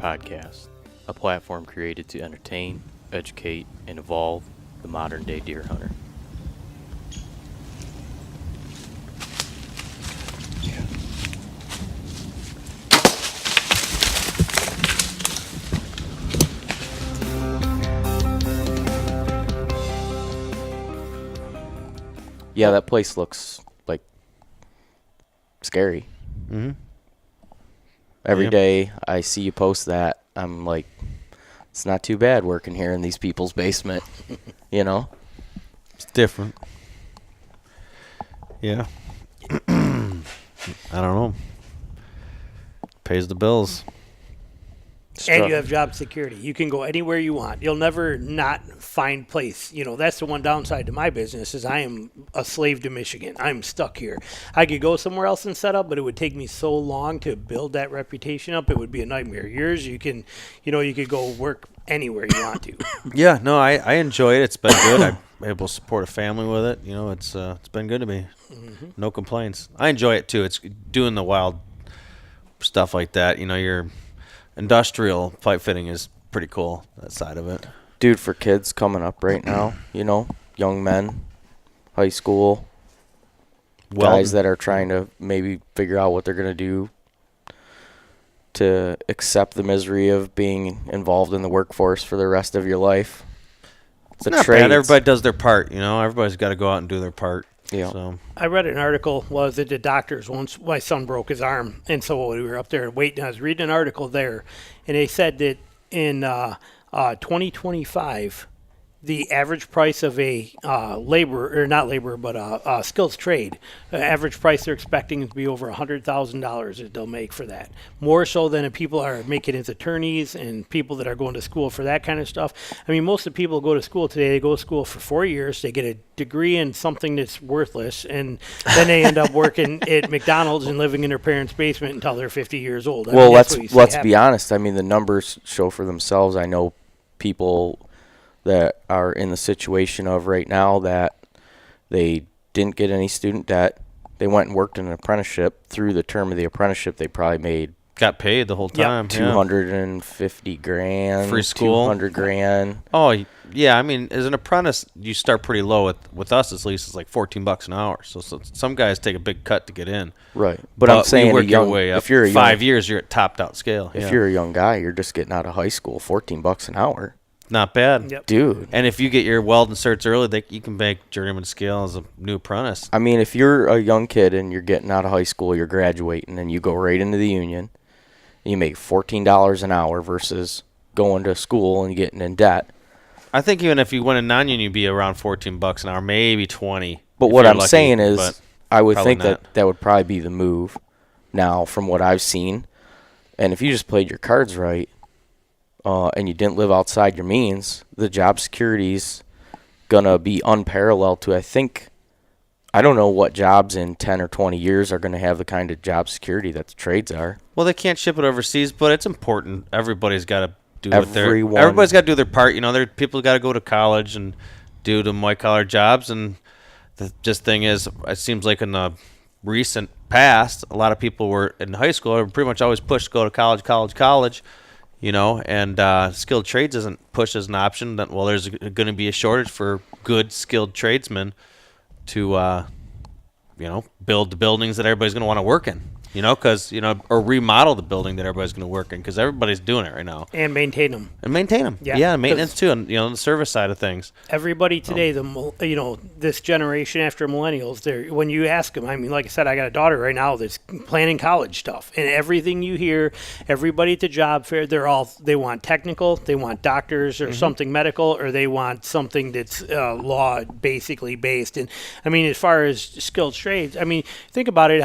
Podcast, a platform created to entertain, educate, and evolve the modern-day deer hunter. Yeah, that place looks like scary. Mm-hmm. Every day I see you post that, I'm like, it's not too bad working here in these people's basement, you know? It's different. Yeah. I don't know. Pays the bills. And you have job security. You can go anywhere you want. You'll never not find place. You know, that's the one downside to my business is I am a slave to Michigan. I'm stuck here. I could go somewhere else and set up, but it would take me so long to build that reputation up. It would be a nightmare. Yours, you can, you could go work anywhere you want to. Yeah, no, I enjoy it. It's been good. I'm able to support a family with it. You know, it's been good to me. Mm-hmm. No complaints. I enjoy it too. It's doing the wild stuff like that. You know, your industrial pipe fitting is pretty cool, that side of it. Dude, for kids coming up right now, you know, young men, high school, guys that are trying to maybe figure out what they're going to do to accept the misery of being involved in the workforce for the rest of your life. It's not bad. Everybody does their part, you know. Everybody's got to go out and do their part. Yeah. So. I read an article, was at the doctor's once. My son broke his arm, and so we were up there waiting. I was reading an article there, and they said that in 2025, the average price of a skilled trade, average price they're expecting to be over $100,000 that they'll make for that. More so than if people are making as attorneys and people that are going to school for that kind of stuff. I mean, most of the people who go to school today, they go to school for 4 years, they get a degree in something that's worthless, and then they end up working at McDonald's and living in their parents' basement until they're 50 years old. I mean, let's be honest. I mean, the numbers show for themselves. I know people that are in the situation of right now that they didn't get any student debt. They went and worked in an apprenticeship. Through the term of the apprenticeship, they probably got paid the whole time. $250,000, free school, $200,000. Oh yeah, I mean, as an apprentice, you start pretty low. With us, at least, it's like $14 an hour. So some guys take a big cut to get in. Right, but I'm saying you work your way up. If you're 5 years, you're at topped out scale. If you're a young guy, you're just getting out of high school, $14 an hour. Not bad. Yep. Dude. And if you get your welding certs early, you can make journeyman scale as a new apprentice. I mean, if you're a young kid and you're getting out of high school, you're graduating, and you go right into the union, and you make $14 an hour versus going to school and getting in debt. I think even if you went in non-union, you'd be around $14 an hour, maybe 20. But what I'm saying is, I would think that would probably be the move now from what I've seen. And if you just played your cards right, and you didn't live outside your means, the job security's going to be unparalleled to, I don't know what jobs in 10 or 20 years are going to have the kind of job security that the trades are. Well, they can't ship it overseas, but it's important. Everybody's got to do everybody's got to do their part. You know, people got to go to college and do the white-collar jobs, and the thing is, it seems like in the recent past, a lot of people were in high school are pretty much always pushed to go to college. You know, and skilled trades isn't pushed as an option. Well, there's going to be a shortage for good skilled tradesmen to, build the buildings that everybody's going to want to work in. You know, or remodel the building that everybody's going to work in, because everybody's doing it right now. And maintain them. Yeah, maintenance too, and the service side of things. Everybody today, this generation after millennials, when you ask them, I mean, like I said, I got a daughter right now that's planning college stuff, and everything you hear, everybody at the job fair, they want technical, they want doctors or something medical, or they want something that's law basically based. And I mean, as far as skilled trades, I mean, think about it.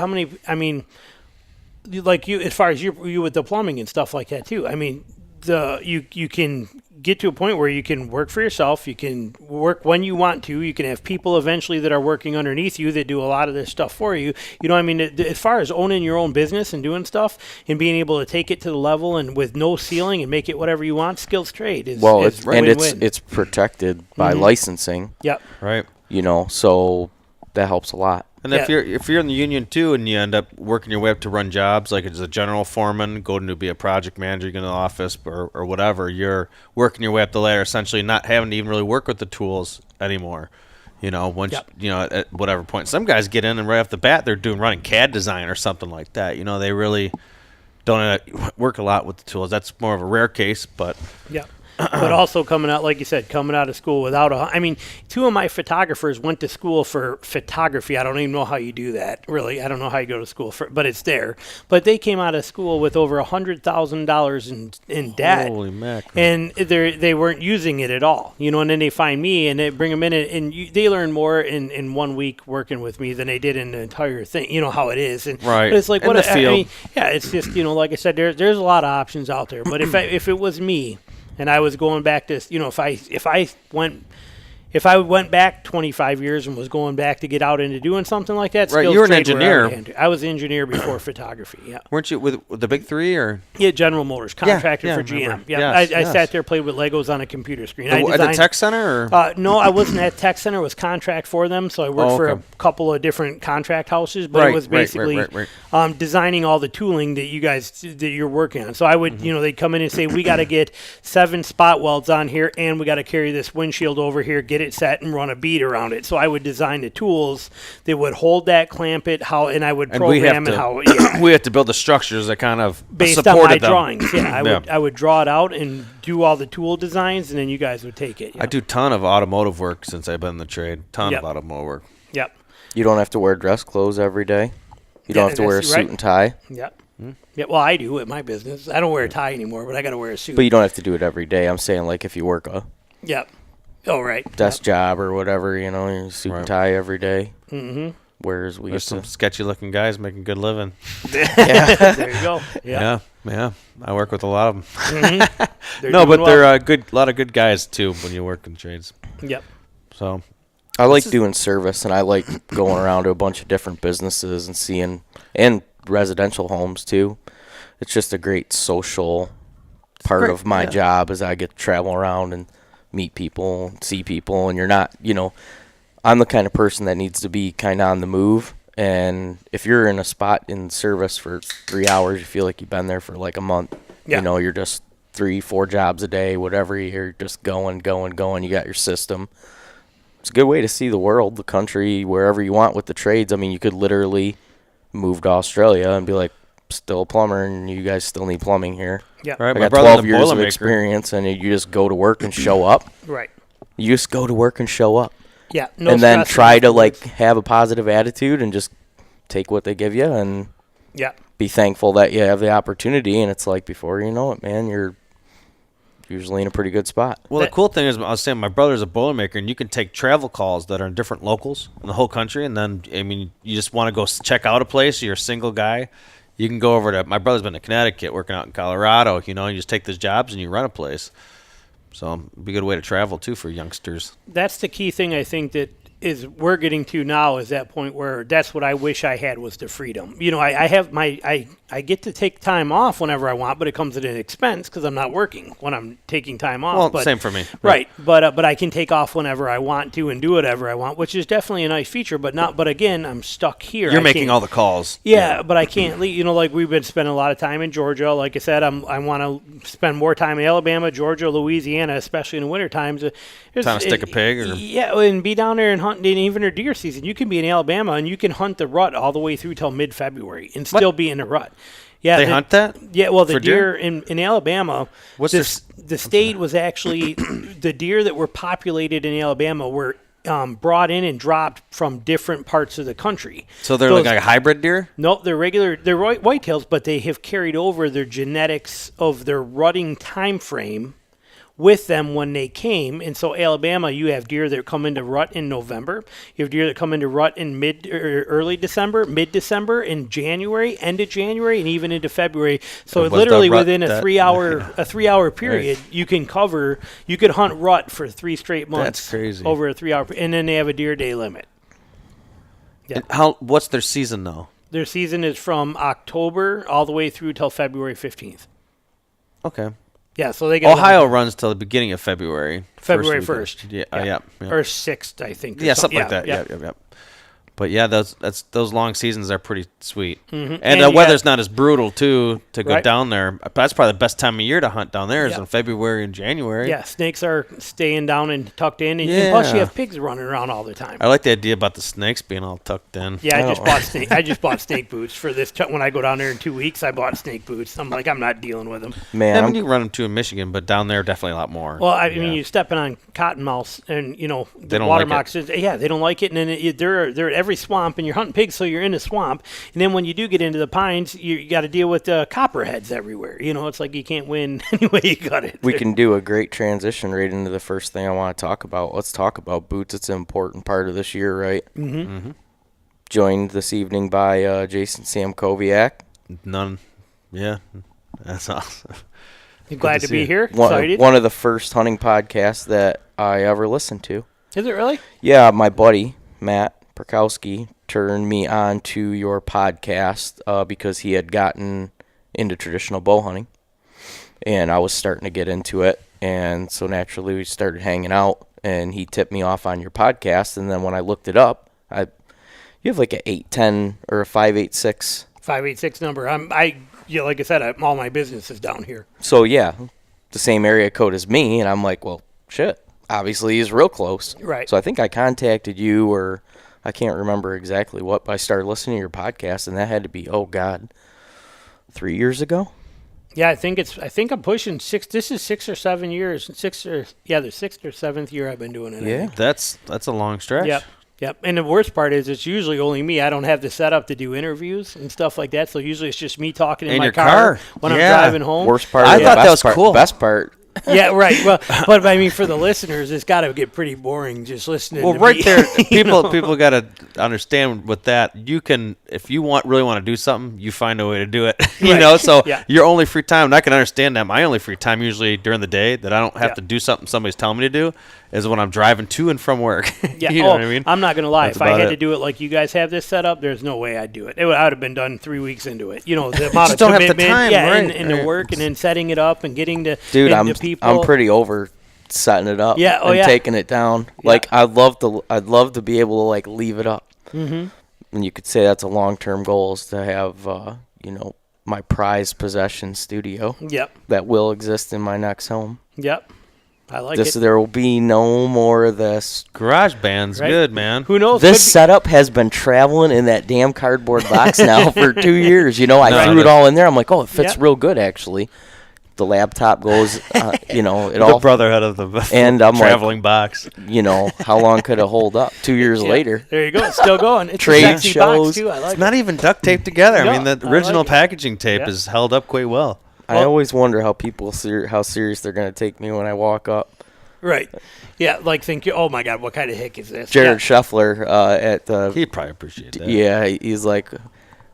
like you, as far as you with the plumbing and stuff like that too. I mean, you can get to a point where you can work for yourself. You can work when you want to. You can have people eventually that are working underneath you that do a lot of this stuff for you. You know what I mean? As far as owning your own business and doing stuff and being able to take it to the level and with no ceiling and make it whatever you want, skills trade is it's protected by licensing. Yep. Right. You know, so that helps a lot. And if you're in the union too, and you end up working your way up to run jobs, like as a general foreman, go to be a project manager, get in the office or whatever, you're working your way up the ladder, essentially not having to even really work with the tools anymore. You know, once you know at whatever point, some guys get in and right off the bat they're running CAD design or something like that. You know, they really don't work a lot with the tools. That's more of a rare case, but but also coming out, like you said, coming out of school without I mean, two of my photographers went to school for photography. I don't even know how you do that, really. I don't know how you go to school for, but it's there. But they came out of school with over $100,000 in debt. Holy mackerel. And they weren't using it at all, you know. And then they find me and they bring them in, and they learn more in 1 week working with me than they did in the entire thing. You know how it is, and right. But it's like in the field. I mean, it's just, you know, like I said, there's a lot of options out there. But if it was me, and I was going back to, you know, if I went back 25 years and was going back to get out into doing something like that, right? You were an engineer. I was an engineer before photography. Yeah. Weren't you with the big three or? Yeah, General Motors, contractor for GM. Yeah, I sat there, played with Legos on a computer screen. At the tech center? Or? No, I wasn't at tech center. It was contract for them, so I worked for a couple of different contract houses. But it was basically designing all the tooling that you're working on. So I would, you know, they'd come in and say, we got to get 7 spot welds on here, and we got to carry this windshield over here, get it set, and run a bead around it. So I would design the tools that would hold that, clamp it, and I would program it how. Yeah. We had to build the structures that kind of based supported on my them. drawings. Yeah, I would draw it out and do all the tool designs, and then you guys would take it. I do a ton of automotive work since I've been in the trade. Ton of automotive work. Yep. You don't have to wear dress clothes every day. You don't have to wear a suit and tie. Yep. Yeah, well, I do at my business. I don't wear a tie anymore, but I got to wear a suit. But you don't have to do it every day. I'm saying, like, if you work a oh, right. desk job or whatever, you know, you suit and tie every day. Mm-hmm. Whereas There's some sketchy-looking guys making good living. There you go. Yeah. I work with a lot of them. Mm-hmm. No, but they're a lot of good guys too when you work in trades. Yep. So I like doing service, and I like going around to a bunch of different businesses and seeing, and residential homes too. It's just a great social part of my job, as I get to travel around and meet people, see people, and you're not, you know, I'm the kind of person that needs to be kind of on the move. And if you're in a spot in service for 3 hours, you feel like you've been there for like a month. You know, you're just 3-4 jobs a day, whatever. You're just going. You got your system. It's a good way to see the world, the country, wherever you want with the trades. I mean, you could literally move to Australia and be like, still a plumber, and you guys still need plumbing here. Yeah. Right. I got 12 years of experience, and you just go to work and show up. Right. You just go to work and show up. Yeah. No and then try to like have a positive attitude and just take what they give you and be thankful that you have the opportunity. And it's like, before you know it, man, you're usually in a pretty good spot. Well, the cool thing is, I was saying, my brother's a Boilermaker, and you can take travel calls that are in different locals in the whole country. And then, I mean, you just want to go check out a place, you're a single guy, you can go over to, my brother's been to Connecticut, working out in Colorado, you know, you just take those jobs and you run a place. So it'd be a good way to travel, too, for youngsters. That's the key thing, I think, that is we're getting to now, is that point where that's what I wish I had, was the freedom. You know, I get to take time off whenever I want, but it comes at an expense because I'm not working when I'm taking time off. Well, but, same for me. Right. But I can take off whenever I want to and do whatever I want, which is definitely a nice feature, but again, I'm stuck here. You're making all the calls. Yeah, but I can't leave. You know, like we've been spending a lot of time in Georgia. Like I said, I want to spend more time in Alabama, Georgia, Louisiana, especially in the winter times. Time to stick a pig? Or? Yeah, and be down there and hunt, and even in deer season. You can be in Alabama and you can hunt the rut all the way through till mid-February and still be in the rut. Yeah, they hunt that? Yeah, well, the deer in Alabama, the state was actually, the deer that were populated in Alabama were brought in and dropped from different parts of the country. So they're like a hybrid deer? No, they're whitetails, but they have carried over their genetics of their rutting time frame with them when they came. And so Alabama, you have deer that come into rut in November. You have deer that come into rut in early December, mid-December, in January, end of January, and even into February. So literally within a 3-hour period, you can hunt rut for 3 straight months. That's crazy. Over a 3-hour, and then they have a deer day limit. Yeah. What's their season though? Their season is from October all the way through till February 15th. Okay. Yeah, so they get Ohio runs till the beginning of February. February 1st. Yeah. Or 6th, I think. Yeah, something like that. Yeah. But yeah, those long seasons are pretty sweet, mm-hmm. And the weather's not as brutal too to go right. down there. That's probably the best time of year to hunt down there is in February and January. Yeah, snakes are staying down and tucked in, and plus you have pigs running around all the time. I like the idea about the snakes being all tucked in. Yeah, I just bought snake boots for this. When I go down there in 2 weeks, I bought snake boots. I'm like, I'm not dealing with them. Man, you can run them too in Michigan, but down there definitely a lot more. Well, I mean, you're stepping on cottonmouths, and the water moccasins. Yeah, they don't like it, and then they're at every swamp, and you're hunting pigs, so you're in the swamp. And then when you do get into the pines, you got to deal with copperheads everywhere. It's like you can't win any way you cut it. We can do a great transition right into the first thing I want to talk about. Let's talk about boots. It's an important part of this year, right? Mm-hmm. Mm-hmm. Joined this evening by Jason Samkowiak. None. Yeah, that's awesome. You're glad to be here? Excited? One of the first hunting podcasts that I ever listened to. Is it really? Yeah, my buddy, Matt Perkowski, turned me on to your podcast because he had gotten into traditional bow hunting, and I was starting to get into it, and so naturally we started hanging out, and he tipped me off on your podcast, and then when I looked it up, you have like an 810 or a 586. 586 number. Like I said, all my business is down here. So yeah, the same area code as me, and I'm like, well, shit. Obviously, he's real close. Right. So I think I contacted you, or I can't remember exactly what, but I started listening to your podcast, and that had to be, 3 years ago? Yeah, I think I'm pushing 6. This is 6 or 7 years. The 6th or 7th year I've been doing it. Yeah. That's a long stretch. Yep. And the worst part is it's usually only me. I don't have the setup to do interviews and stuff like that, so usually it's just me talking in my car when I'm driving home. Worst part. I thought that was cool. Best part. Yeah, right. Well, but I mean, for the listeners, it's got to get pretty boring just listening. Well, to right me. there, people got to understand with that. You can, if you really want to do something, you find a way to do it. So your only free time. And I can understand that. My only free time usually during the day that I don't have to do something somebody's telling me to do is when I'm driving to and from work. Yeah. You know what I mean? I'm not gonna lie. That's if I had about to do it like you guys have this set up, there's no way I'd do it. I would have been done 3 weeks into it. The amount of don't have commitment, the time, right? and the work, and then setting it up and getting to people. I'm pretty over setting it up and taking it down. Yeah. Like I'd love to be able to like leave it up. Mm-hmm. And you could say that's a long-term goal is to have my prized possession studio. Yep. That will exist in my next home. Yep. I like it. it. There will be no more of this. Garage band's good, man. Who knows? This setup has been traveling in that damn cardboard box now for 2 years. I threw it all in there. I'm like, it fits real good, actually. The laptop goes, it all. The brotherhood of the and I'm traveling box. How long could it hold up? 2 years later. There you go. It's still going. It's trade a sexy shows. Box too. I like it's not even duct taped together. No, I mean, the original packaging tape is held up quite well. I always wonder how people how serious they're going to take me when I walk up. Right. Yeah, like think, oh my God, what kind of hick is this? Jared Scheffler at the... He'd probably appreciate that. Yeah, he's like,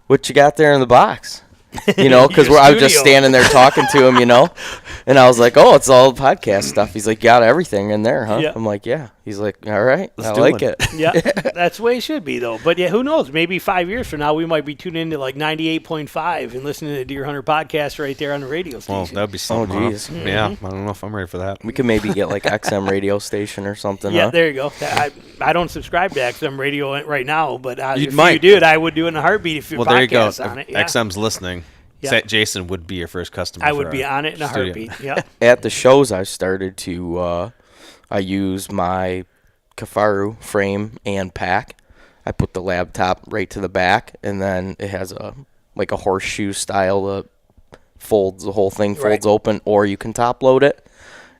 what you got there in the box? Because I was just standing there talking to him, and I was like, oh, it's all podcast stuff. He's like, got everything in there, huh? Yeah. I'm like, yeah. He's like, all right, Let's I like it. Yeah, that's the way it should be, though. But yeah, who knows? Maybe 5 years from now, we might be tuning into like 98.5 and listening to the Deer Hunter podcast right there on the radio station. Well, that'd be something. Oh, geez. Mm-hmm. Yeah, I don't know if I'm ready for that. We could maybe get like XM radio station or something. Yeah, huh? there you go. I don't subscribe to XM radio right now, but if might. you did, I would do it in a heartbeat if your there you go. podcast on it. Yeah. XM's listening. Yeah. Jason would be your first customer. I would be on it in a heartbeat. Yeah. At the shows, I started to. I use my Kafaru frame and pack. I put the laptop right to the back, and then it has a horseshoe style that folds the whole thing open, or you can top load it.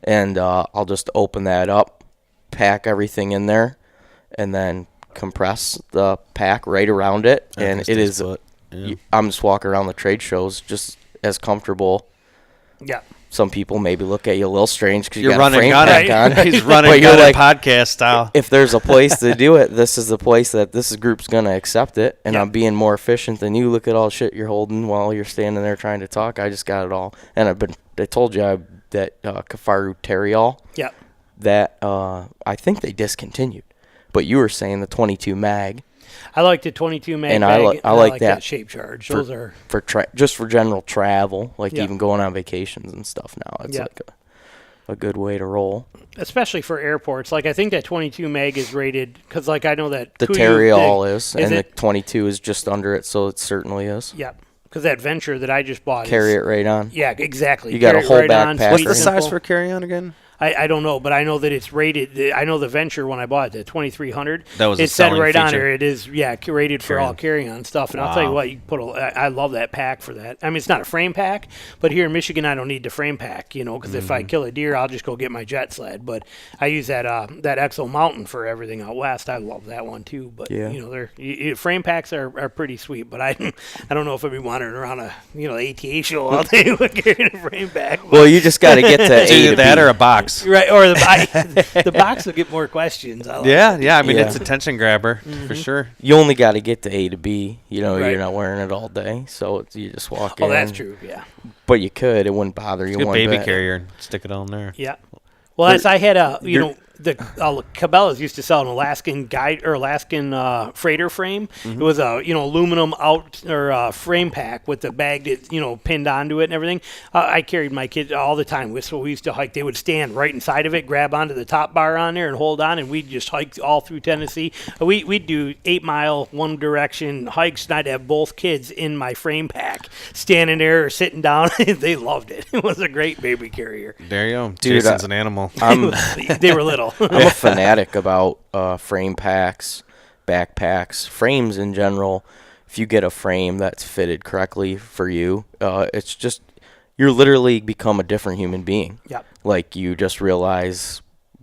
And I'll just open that up, pack everything in there, and then compress the pack right around it, and it is. Yeah. I'm just walking around the trade shows just as comfortable Yeah. Some people maybe look at you a little strange because you You're got a frame pack on. He's running gun like, podcast style. If there's a place to do it, this is the place that this group's going to accept it, and I'm being more efficient than you. Look at all the shit you're holding while you're standing there trying to talk. I just got it all. And I told you that Kafaru Terriol, that I think they discontinued. But you were saying the 22 mag. I like the 22 mag and bag, I like that shape charge. Those are just for general travel, like even going on vacations and stuff now. It's like a good way to roll. Especially for airports. Like, I think that 22 mag is rated, because, like, I know that the Terriol is, and the 22 is just under it, so it certainly is. Yeah. Because that Venture that I just bought carry it right on. Yeah, exactly. You got a whole backpack. What's the size for carry-on again? I don't know, but I know that it's rated. I know the Venture when I bought it, the 2300. That was it said right feature. on there. It is rated for all carry-on stuff. And I'll tell you what, you put I love that pack for that. I mean, it's not a frame pack, but here in Michigan, I don't need the frame pack. Because if I kill a deer, I'll just go get my jet sled. But I use that Exo Mountain for everything out west. I love that one too. But they're frame packs are pretty sweet. But I don't know if I'd be wandering around a ATA show all day with carrying a frame pack. Well, you just got to get to A to that B. or a box. Right, or the box will get more questions. I mean, it's a attention grabber for sure. You only got to get to A to B. You're not wearing it all day, so you just walk in. Oh, that's true, yeah. But you could. It wouldn't bother you one bit. Baby carrier and stick it on there. Yeah. Well, I had the Cabela's used to sell an Alaskan freighter frame. It was a aluminum frame pack with the bag that pinned onto it and everything. I carried my kids all the time. So we used to hike. They would stand right inside of it, grab onto the top bar on there, and hold on. And we'd just hike all through Tennessee. We'd do 8-mile one direction hikes, and I'd have both kids in my frame pack, standing there or sitting down. They loved it. It was a great baby carrier. There you go, dude. Jason's an animal. They were little. I'm a fanatic about frame packs, backpacks, frames in general. If you get a frame that's fitted correctly for you, it's just you're literally become a different human being. Yep. Like you just realize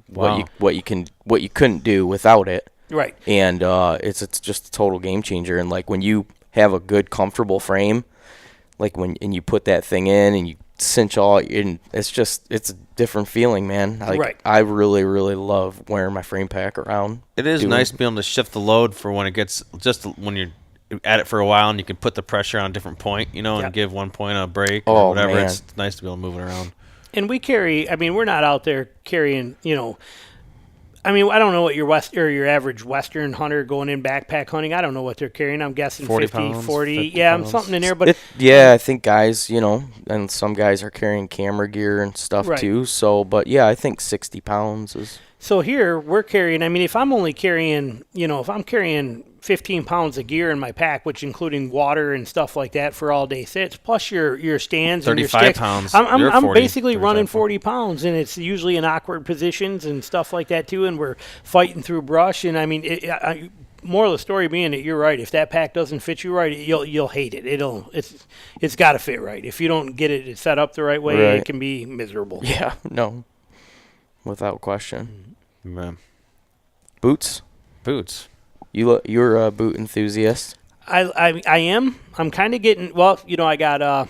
what you couldn't do without it. Right. And it's just a total game changer. And like when you have a good, comfortable frame, like and you put that thing in and you cinch all in, it's a different feeling, man. Like I really, really love wearing my frame pack around. It is nice to be able to shift the load for when it gets just when you're at it for a while and you can put the pressure on a different point, and give one point a break or whatever. Man. It's nice to be able to move it around. And we carry. I mean, we're not out there carrying. I mean, I don't know what your average Western hunter going in backpack hunting. I don't know what they're carrying. I'm guessing 40 50, pounds, 40. 50 Yeah, pounds. something in there. But I think guys, and some guys are carrying camera gear and stuff too. So, but yeah, I think 60 pounds is. So here we're carrying. I mean, if I'm only carrying, if I'm carrying 15 pounds of gear in my pack, which including water and stuff like that for all day sits, plus your stands and your sticks. 35 pounds. I'm basically running 40 pounds, and it's usually in awkward positions and stuff like that too. And we're fighting through brush. And I mean, moral of the story being that you're right. If that pack doesn't fit you right, you'll hate it. It's got to fit right. If you don't get it set up the right way, it can be miserable. Yeah, no, without question. Man. Boots. You're a boot enthusiast. I am. I'm kind of getting. Well, I got.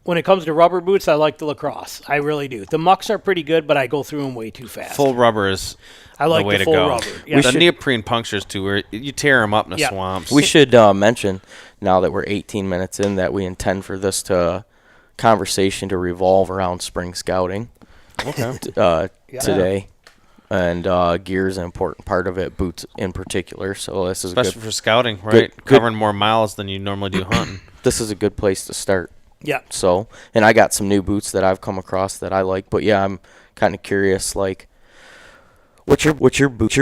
When it comes to rubber boots, I like the Lacrosse. I really do. The mucks are pretty good, but I go through them way too fast. Full rubber is. I like the way the to full go. rubber. Yeah. The neoprene punctures too, where you tear them up in the swamps. We should mention now that we're 18 minutes in that we intend for this conversation to revolve around spring scouting. Okay. Today. And gear is an important part of it, boots in particular. So this is especially for scouting, right? Covering more miles than you normally do hunting. This is a good place to start. Yeah. So, and I got some new boots that I've come across that I like. But yeah, I'm kind of curious, like, what's your boot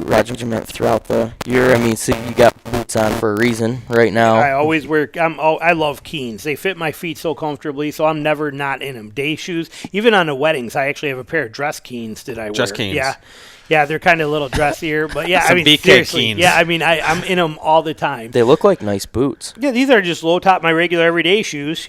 regiment throughout the year? I mean, so you got boots on for a reason right now. I always wear. I love Keens. They fit my feet so comfortably, so I'm never not in them. Day shoes, even on the weddings, I actually have a pair of dress Keens that I wear. Dress Keens. Yeah. Yeah, they're kind of a little dressier, but yeah, Some BK seriously. Keens. Yeah, I'm in them all the time. They look like nice boots. Yeah, these are just low top, my regular everyday shoes,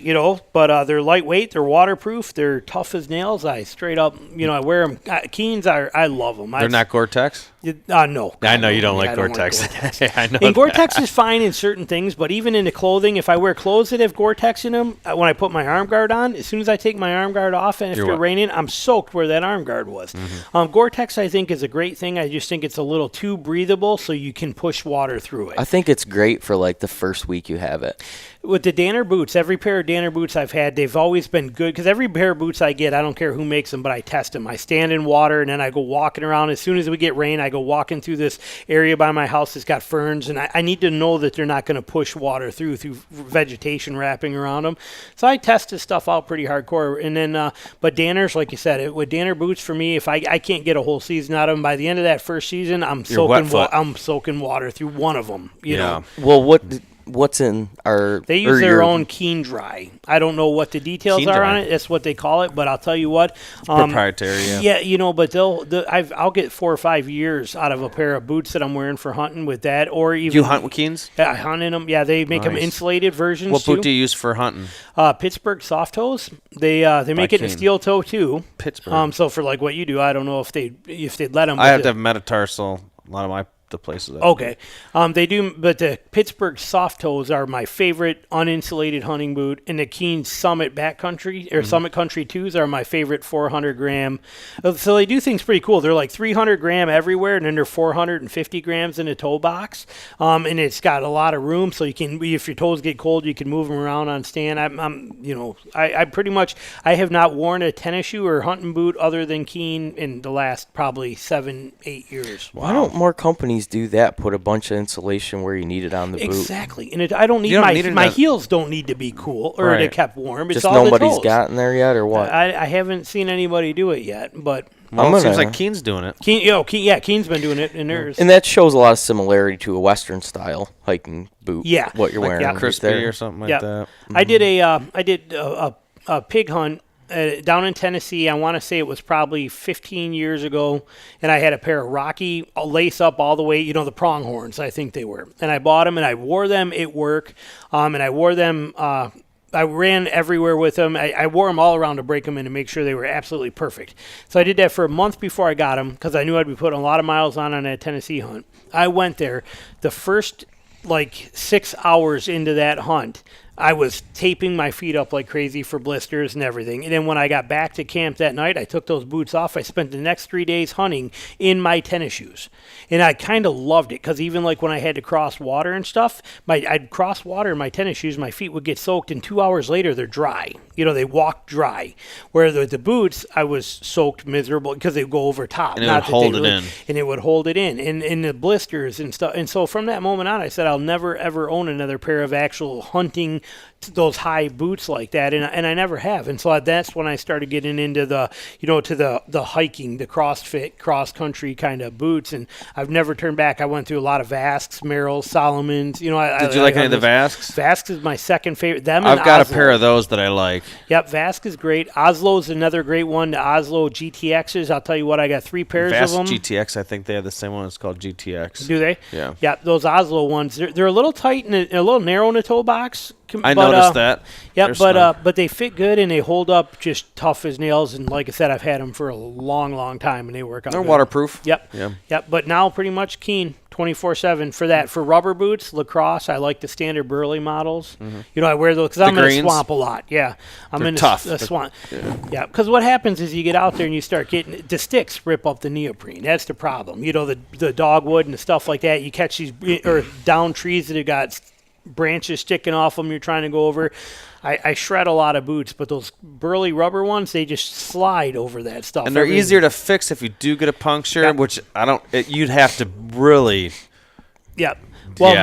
but they're lightweight, they're waterproof, they're tough as nails. I straight up, I wear them. Keens I love them. They're not Gore-Tex? No. I know you don't like Gore-Tex. I know. And Gore-Tex is fine in certain things, but even in the clothing, if I wear clothes that have Gore-Tex in them, when I put my arm guard on, as soon as I take my arm guard off and if it's raining, I'm soaked where that arm guard was. Mm-hmm. Gore-Tex, I think, is a great thing. I just think it's a little too breathable so you can push water through it. I think it's great for like the first week you have it. With the Danner boots, every pair of Danner boots I've had, they've always been good because every pair of boots I get, I don't care who makes them, but I test them. I stand in water and then I go walking around. As soon as we get rain, I go walking through this area by my house that's got ferns, and I need to know that they're not going to push water through vegetation wrapping around them. So I test this stuff out pretty hardcore. And then, but Danners, like you said, with Danner boots for me, if I can't get a whole season out of them, by the end of that first season, I'm soaking water through one of them. You know. Well, what's in our... They use their own Keen Dry. I don't know what the details are on it. That's what they call it, but I'll tell you what. Proprietary, yeah. Yeah, but I'll get 4 or 5 years out of a pair of boots that I'm wearing for hunting with that, or even... Do you hunt with Keens? Yeah, I hunt in them. Yeah, they make them insulated versions, What boot do you use for hunting? Pittsburgh soft toes. They make it in steel toe, too. Pittsburgh. So for like what you do, I don't know if they'd let them... I have to have metatarsal. A lot of the places. Okay. They do, but the Pittsburgh soft toes are my favorite uninsulated hunting boot, and the Keen Summit Backcountry or Summit Country 2s are my favorite 400 gram. So they do things pretty cool. They're like 300 gram everywhere, and then they're 450 grams in a toe box. And it's got a lot of room, so you can, if your toes get cold, you can move them around on stand. I pretty much, I have not worn a tennis shoe or hunting boot other than Keen in the last probably 7-8 years. Why don't more companies do that? Put a bunch of insulation where you need it on the boot. Exactly, and I don't need my heels don't need to be cool or to kept warm. It's just all nobody's the toes. Gotten there yet, or what? I haven't seen anybody do it yet, but it seems like Keen's doing it. Keen's been doing it in theirs, and that shows a lot of similarity to a Western style hiking boot. Yeah, what you're wearing, crispy or something like that. Mm-hmm. I did a pig hunt. Down in Tennessee, I want to say it was probably 15 years ago, and I had a pair of Rocky lace up all the way, the pronghorns, I think they were. And I bought them, and I wore them at work, and I wore them, I ran everywhere with them. I wore them all around to break them in to make sure they were absolutely perfect. So I did that for a month before I got them because I knew I'd be putting a lot of miles on that Tennessee hunt. I went there. The first, 6 hours into that hunt, I was taping my feet up like crazy for blisters and everything. And then when I got back to camp that night, I took those boots off. I spent the next 3 days hunting in my tennis shoes. And I kind of loved it because even when I had to cross water and stuff, I'd cross water in my tennis shoes, my feet would get soaked, and 2 hours later they're dry. They walk dry. Where the boots, I was soaked miserable because they would go over top. And it would hold it in. And it would hold it in. And the blisters and stuff. And so from that moment on, I said I'll never, ever own another pair of actual hunting those high boots like that, and I never have. And so that's when I started getting into the the hiking, the CrossFit, cross country kind of boots, and I've never turned back. I went through a lot of Vasks, Merrells, Salomons. Did you like any of the Vasks? Vask is my second favorite. I've got a pair of those that I like. Yep, Vask is great. Oslo's another great one. The Oslo GTXs. I'll tell you what, I got 3 pairs of them. GTX, I think they have the same one. It's called GTX. Do they? Yeah. Yeah, those Oslo ones. They're a little tight and a little narrow in the toe box. I noticed that. Yep, but they fit good and they hold up just tough as nails. And like I said, I've had them for a long, long time, and they work out. They're good. Waterproof. Yep. Yeah. Yep. But now pretty much Keen 24/7 for that. For rubber boots, lacrosse, I like the standard Burley models. Mm-hmm. I wear those because I'm in the swamp a lot. Yeah, They're in tough. The swamp. Yeah, because what happens is you get out there and you start getting the sticks rip up the neoprene. That's the problem. The dogwood and the stuff like that. You catch these or down trees that have got branches sticking off them you're trying to go over. I shred a lot of boots, but those Burley rubber ones, they just slide over that stuff. And they're easier to fix if you do get a puncture, which you'd have to really... Yep. Well,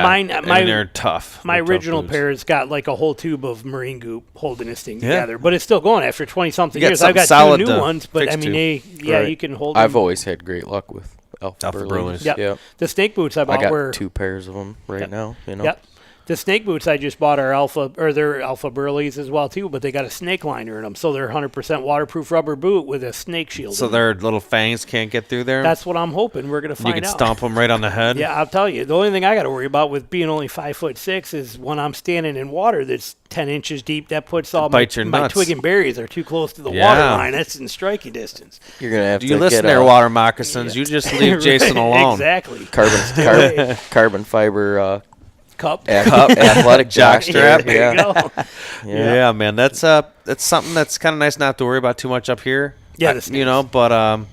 they're tough. My original pair has got like a whole tube of marine goop holding this thing together, but it's still going after 20-something years. I've got 2 new ones, but I mean, you can hold them. I've always had great luck with Alpha Burleys. Yep. The snake boots I got 2 pairs of them right now. Yep. The snake boots I just bought are they're Alpha Burleys as well too, but they got a snake liner in them, so they're 100% waterproof rubber boot with a snake shield. So their little fangs can't get through there. That's what I'm hoping we're gonna find out. You can stomp them right on the head. Yeah, I'll tell you. The only thing I got to worry about with being only 5'6" is when I'm standing in water that's 10 inches deep. That puts all my twig and berries are too close to the water line. That's in striking distance. You're gonna have to. Do you listen there, water moccasins? You just leave Jason alone. Exactly. Carbon fiber. Cup athletic jockstrap. Yeah, man. That's something that's kind of nice not to worry about too much up here. Yeah, but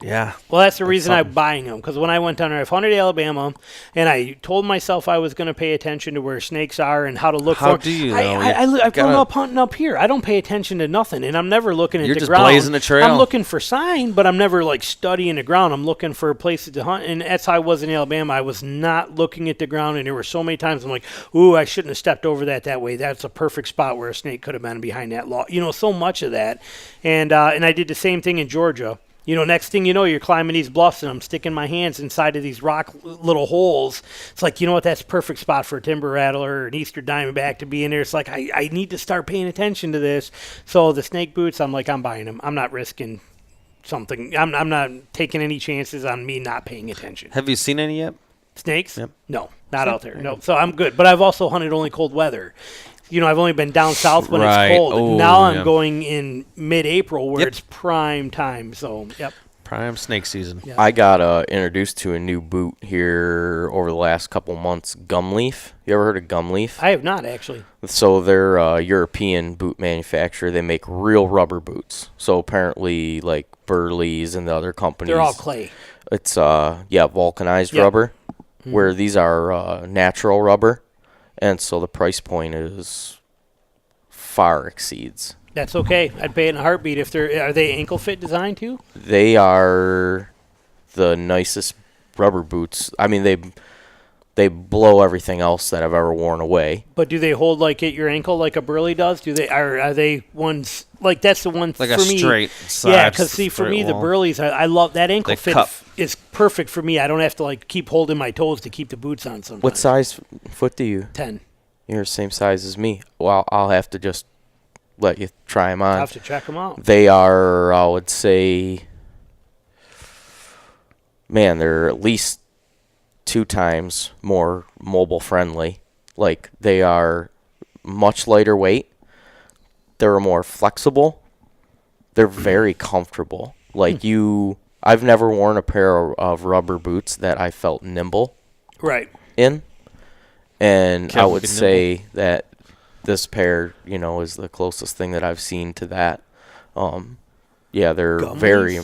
yeah. Well, that's the reason I'm buying them, because when I went down there, I've hunted Alabama, and I told myself I was going to pay attention to where snakes are and how to look for them. How do you know? I've grown up hunting up here. I don't pay attention to nothing, and I'm never looking at the ground. You're just blazing the trail. I'm looking for sign, but I'm never like studying the ground. I'm looking for places to hunt, and that's how I was in Alabama. I was not looking at the ground, and there were so many times I'm like, ooh, I shouldn't have stepped over that way. That's a perfect spot where a snake could have been behind that log. So much of that. And I did the same thing in Georgia. Next thing you know, you're climbing these bluffs, and I'm sticking my hands inside of these rock little holes. It's like, that's a perfect spot for a timber rattler or an Eastern diamondback to be in there. It's like, I need to start paying attention to this. So the snake boots, I'm buying them. I'm not risking something. I'm not taking any chances on me not paying attention. Have you seen any yet? Snakes? Yep. No, not out there. No. So I'm good. But I've also hunted only cold weather. I've only been down south when it's cold. Oh, now I'm going in mid-April where it's prime time. So, prime snake season. Yep. I got introduced to a new boot here over the last couple months, Gumleaf. You ever heard of Gumleaf? I have not, actually. So they're a European boot manufacturer. They make real rubber boots. So apparently, like Burley's and the other companies. They're all clay. It's, vulcanized rubber, where these are natural rubber. And so the price point far exceeds. That's okay. I'd pay it in a heartbeat. Are they ankle fit design too? They are the nicest rubber boots. I mean, they blow everything else that I've ever worn away. But do they hold like at your ankle like a Burley does? Are they ones like that's the one like for a me? Straight. Yeah, because for me the Burleys, I love that ankle fit. Cup. Is perfect for me. I don't have to keep holding my toes to keep the boots on sometimes. What size foot do you? 10. You're the same size as me. Well, I'll have to just let you try them on. I'll have to check them out. They are, I would say, man, they're at least 2 times more mobile friendly. Like, they are much lighter weight. They're more flexible. They're very comfortable. Like, I've never worn a pair of rubber boots that I felt nimble in. And I would say that this pair, is the closest thing that I've seen to that. They're very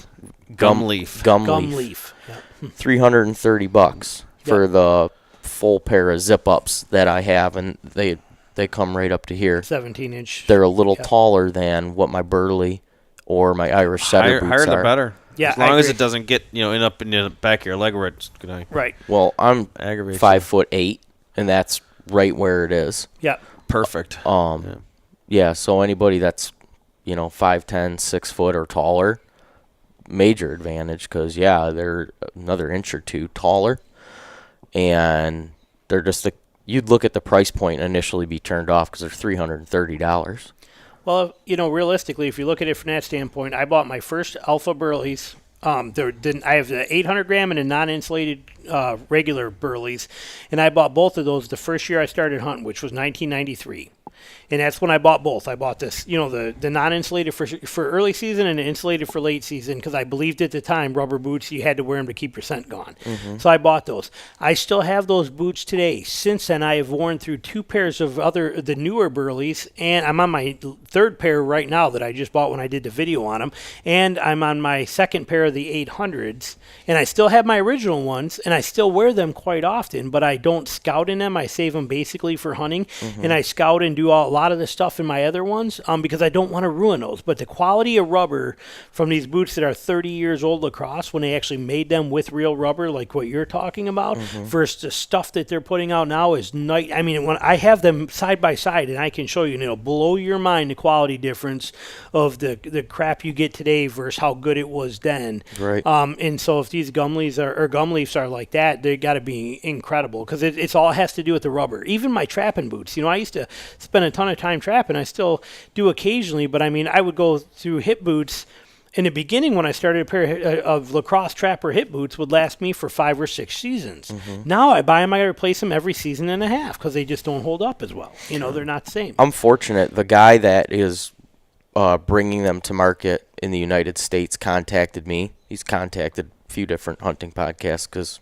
Gumleaf. Gumleaf. Yep. $330 for the full pair of zip-ups that I have, and they come right up to here. 17-inch. They're a little taller than what my Burley or my Irish setter boots higher are. the better. Yeah, as long as it doesn't get end up in the back of your leg where it's gonna Well, I'm 5'8", and that's right where it is. Yeah. Perfect. So anybody that's 5'10", 6 foot or taller, major advantage because they're another inch or two taller, and they're just you'd look at the price point and initially be turned off because they're $330. Well, realistically, if you look at it from that standpoint, I bought my first Alpha Burleys. I have the 800 gram and the non-insulated regular Burleys, and I bought both of those the first year I started hunting, which was 1993. And that's when I bought both. I bought this, the non-insulated for early season and the insulated for late season because I believed at the time rubber boots, you had to wear them to keep your scent gone. Mm-hmm. So I bought those. I still have those boots today. Since then, I have worn through 2 pairs of the newer Burleys, and I'm on my 3rd pair right now that I just bought when I did the video on them, and I'm on my 2nd pair of the 800s, and I still have my original ones, and I still wear them quite often, but I don't scout in them. I save them basically for hunting, and I scout and do do a lot of the stuff in my other ones because I don't want to ruin those. But the quality of rubber from these boots that are 30 years old lacrosse, when they actually made them with real rubber, like what you're talking about, versus the stuff that they're putting out now is night. I mean, when I have them side by side, and I can show you, and it'll blow your mind the quality difference of the crap you get today versus how good it was then. Right. And so if these Gumleafs are like that, they got to be incredible because it's all has to do with the rubber. Even my trapping boots, I used to spend a ton of time trapping. I still do occasionally, but I mean, I would go through hip boots. In the beginning, when I started, a pair of lacrosse trapper hip boots would last me for 5 or 6 seasons. Now I buy them, I replace them every season and a half because they just don't hold up as well. They're not the same. I'm fortunate. The guy that is bringing them to market in the United States contacted me. He's contacted a few different hunting podcasts because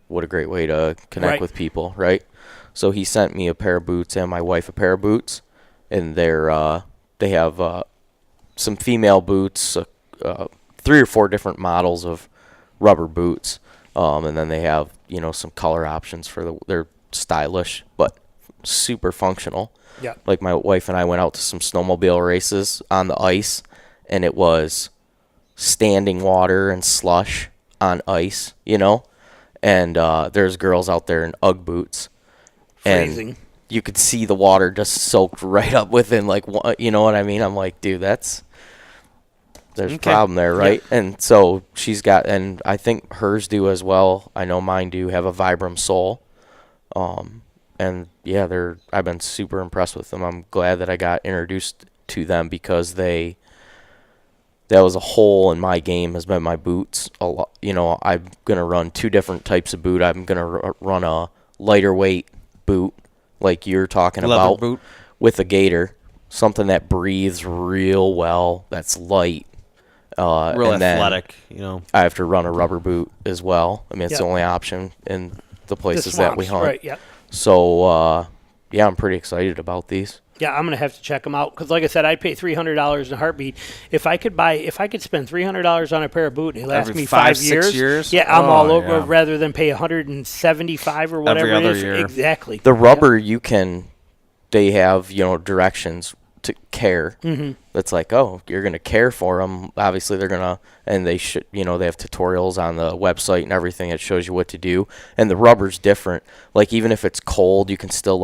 what a great way to connect with people, right? So he sent me a pair of boots and my wife a pair of boots, and they have some female boots, 3 or 4 different models of rubber boots, and then they have some color options for they're stylish but super functional. Yeah. Like my wife and I went out to some snowmobile races on the ice, and it was standing water and slush on ice, and there's girls out there in Ugg boots. Freezing. And you could see the water just soaked right up within, you know what I mean? I'm like, dude, there's a problem there, right? Yeah. And so she's got, and I think hers do as well. I know mine do have a Vibram sole. And yeah, I've been super impressed with them. I'm glad that I got introduced to them because that was a hole in my game has been my boots. A lot, I'm going to run 2 different types of boot. I'm going to run a lighter weight boot like you're talking about boot with a gator, something that breathes real well, that's light. Real and athletic, I have to run a rubber boot as well. I mean, it's the only option in the places that we hunt. Right, yep. So, I'm pretty excited about these. Yeah, I'm going to have to check them out because, like I said, I'd pay $300 in a heartbeat. If I could spend $300 on a pair of boots and it lasts me 5 years. 6 years? Yeah, I'm all over rather than pay $175 or whatever every other it is. Year. Exactly. The rubber, they have, directions to care. That's like, oh, you're going to care for them. Obviously, they're going to, and they should, they have tutorials on the website and everything that shows you what to do. And the rubber's different. Like, even if it's cold, you can still,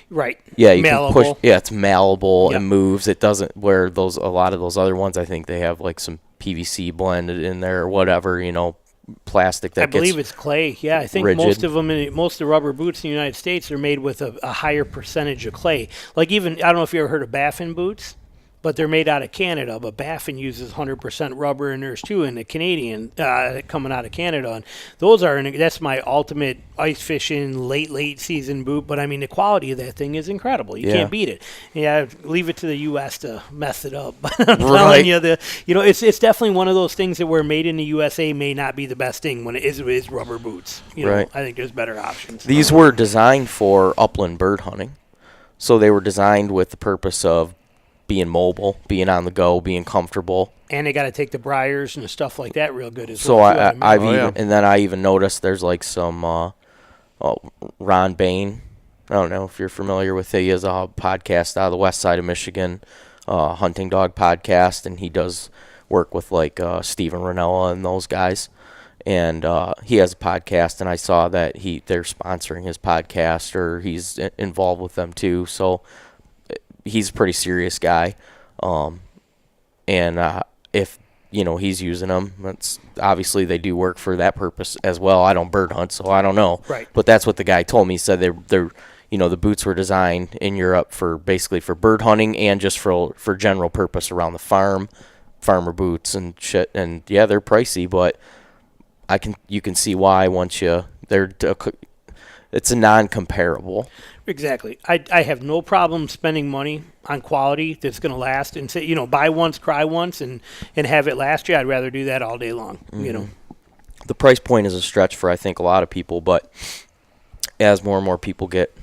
right. Yeah, you malleable. Can push. Yeah, it's malleable and moves. It doesn't where a lot of those other ones. I think they have some PVC blended in there or whatever. Plastic that I believe it's clay. Yeah, I think rigid. most of the rubber boots in the United States are made with a higher percentage of clay. Like I don't know if you ever heard of Baffin boots. But they're made out of Canada. But Baffin uses 100% rubber in theirs too, and the Canadian coming out of Canada. And that's my ultimate ice fishing late season boot. But I mean, the quality of that thing is incredible. You can't beat it. Yeah, leave it to the U.S. to mess it up. But I'm telling you, it's definitely one of those things that where made in the USA may not be the best thing when it is rubber boots. I think there's better options. These were designed for upland bird hunting, so they were designed with the purpose of being mobile, being on the go, being comfortable. And they got to take the briars and stuff like that real good as well. So I even noticed there's some Ron Bain. I don't know if you're familiar with it. He has a podcast out of the west side of Michigan, hunting dog podcast, and he does work with Steven Ranella and those guys. And he has a podcast, and I saw that they're sponsoring his podcast, or he's involved with them too. So he's a pretty serious guy, and if he's using them, that's obviously they do work for that purpose as well. I don't bird hunt, so I don't know. Right. But that's what the guy told me. He said they're the boots were designed in Europe for bird hunting and just for general purpose around the farmer boots and shit. And yeah, they're pricey, but you can see why it's a non-comparable. Exactly. I have no problem spending money on quality that's going to last and say, buy once, cry once, and have it last you. I'd rather do that all day long, The price point is a stretch for, I think, a lot of people, but as more and more people get,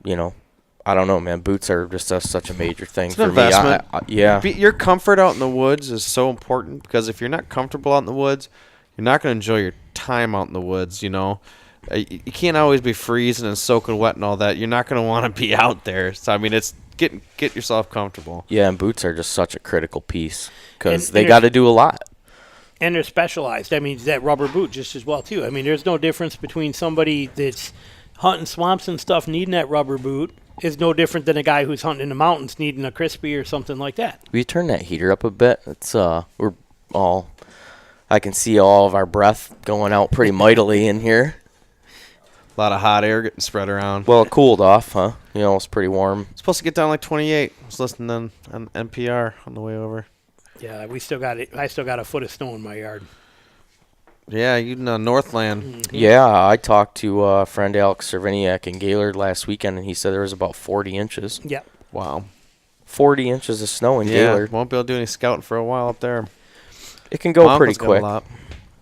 I don't know, man, boots are just such a major thing it's for an investment. Me. Yeah. Your comfort out in the woods is so important because if you're not comfortable out in the woods, you're not going to enjoy your time out in the woods, you can't always be freezing and soaking wet and all that. You're not going to want to be out there. So I mean, it's get yourself comfortable. Yeah, and boots are just such a critical piece because they got to do a lot. And they're specialized. I mean, that rubber boot just as well too. I mean, there's no difference between somebody that's hunting swamps and stuff needing that rubber boot is no different than a guy who's hunting in the mountains needing a crispy or something like that. Will you turn that heater up a bit? It's we're all. I can see all of our breath going out pretty mightily in here. A lot of hot air getting spread around. Well, it cooled off, huh? You know, it's pretty warm. It's supposed to get down like 28. I was listening on NPR on the way over. Yeah, we still got it. I still got a foot of snow in my yard. Yeah, you know, Northland. Mm-hmm. Yeah, I talked to friend Alex Cerviniak in Gaylord last weekend, and he said there was about 40 inches. Yep. Wow. 40 inches of snow in Gaylord. Won't be able to do any scouting for a while up there. It can go pretty quick.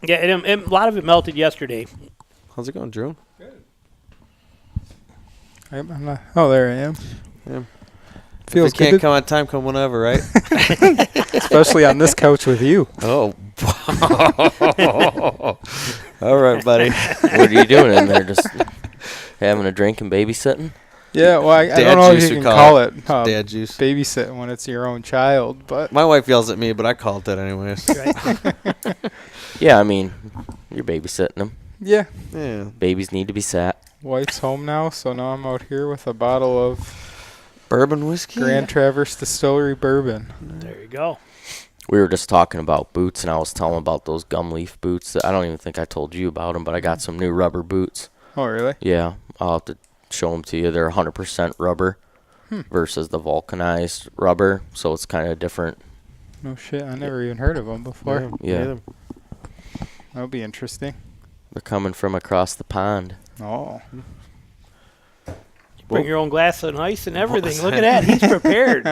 Yeah, a lot of it melted yesterday. How's it going, Drew? Good. Oh, there I am. Yeah. Feels good. Can't come on time, come whenever, right? Especially on this couch with you. Oh. All right, buddy. What are you doing in there? Just having a drink and babysitting? Yeah, well, I don't know if you can call it dad juice. Babysitting when it's your own child, but my wife yells at me, but I call it that anyways. Right. Yeah, I mean, you're babysitting them. Yeah. Babies need to be sat. Wife's home now, so now I'm out here with a bottle of bourbon whiskey. Grand Traverse Distillery bourbon. There you go. We were just talking about boots, and I was telling about those Gumleaf boots. I don't even think I told you about them, but I got some new rubber boots. Oh, really? Yeah, I'll have to show them to you. They're 100% rubber versus the vulcanized rubber, so it's kind of different. No shit, I never even heard of them before. Yeah. That'll be interesting. They're coming from across the pond. Oh. Bring your own glass and ice and everything. Look at that. He's prepared.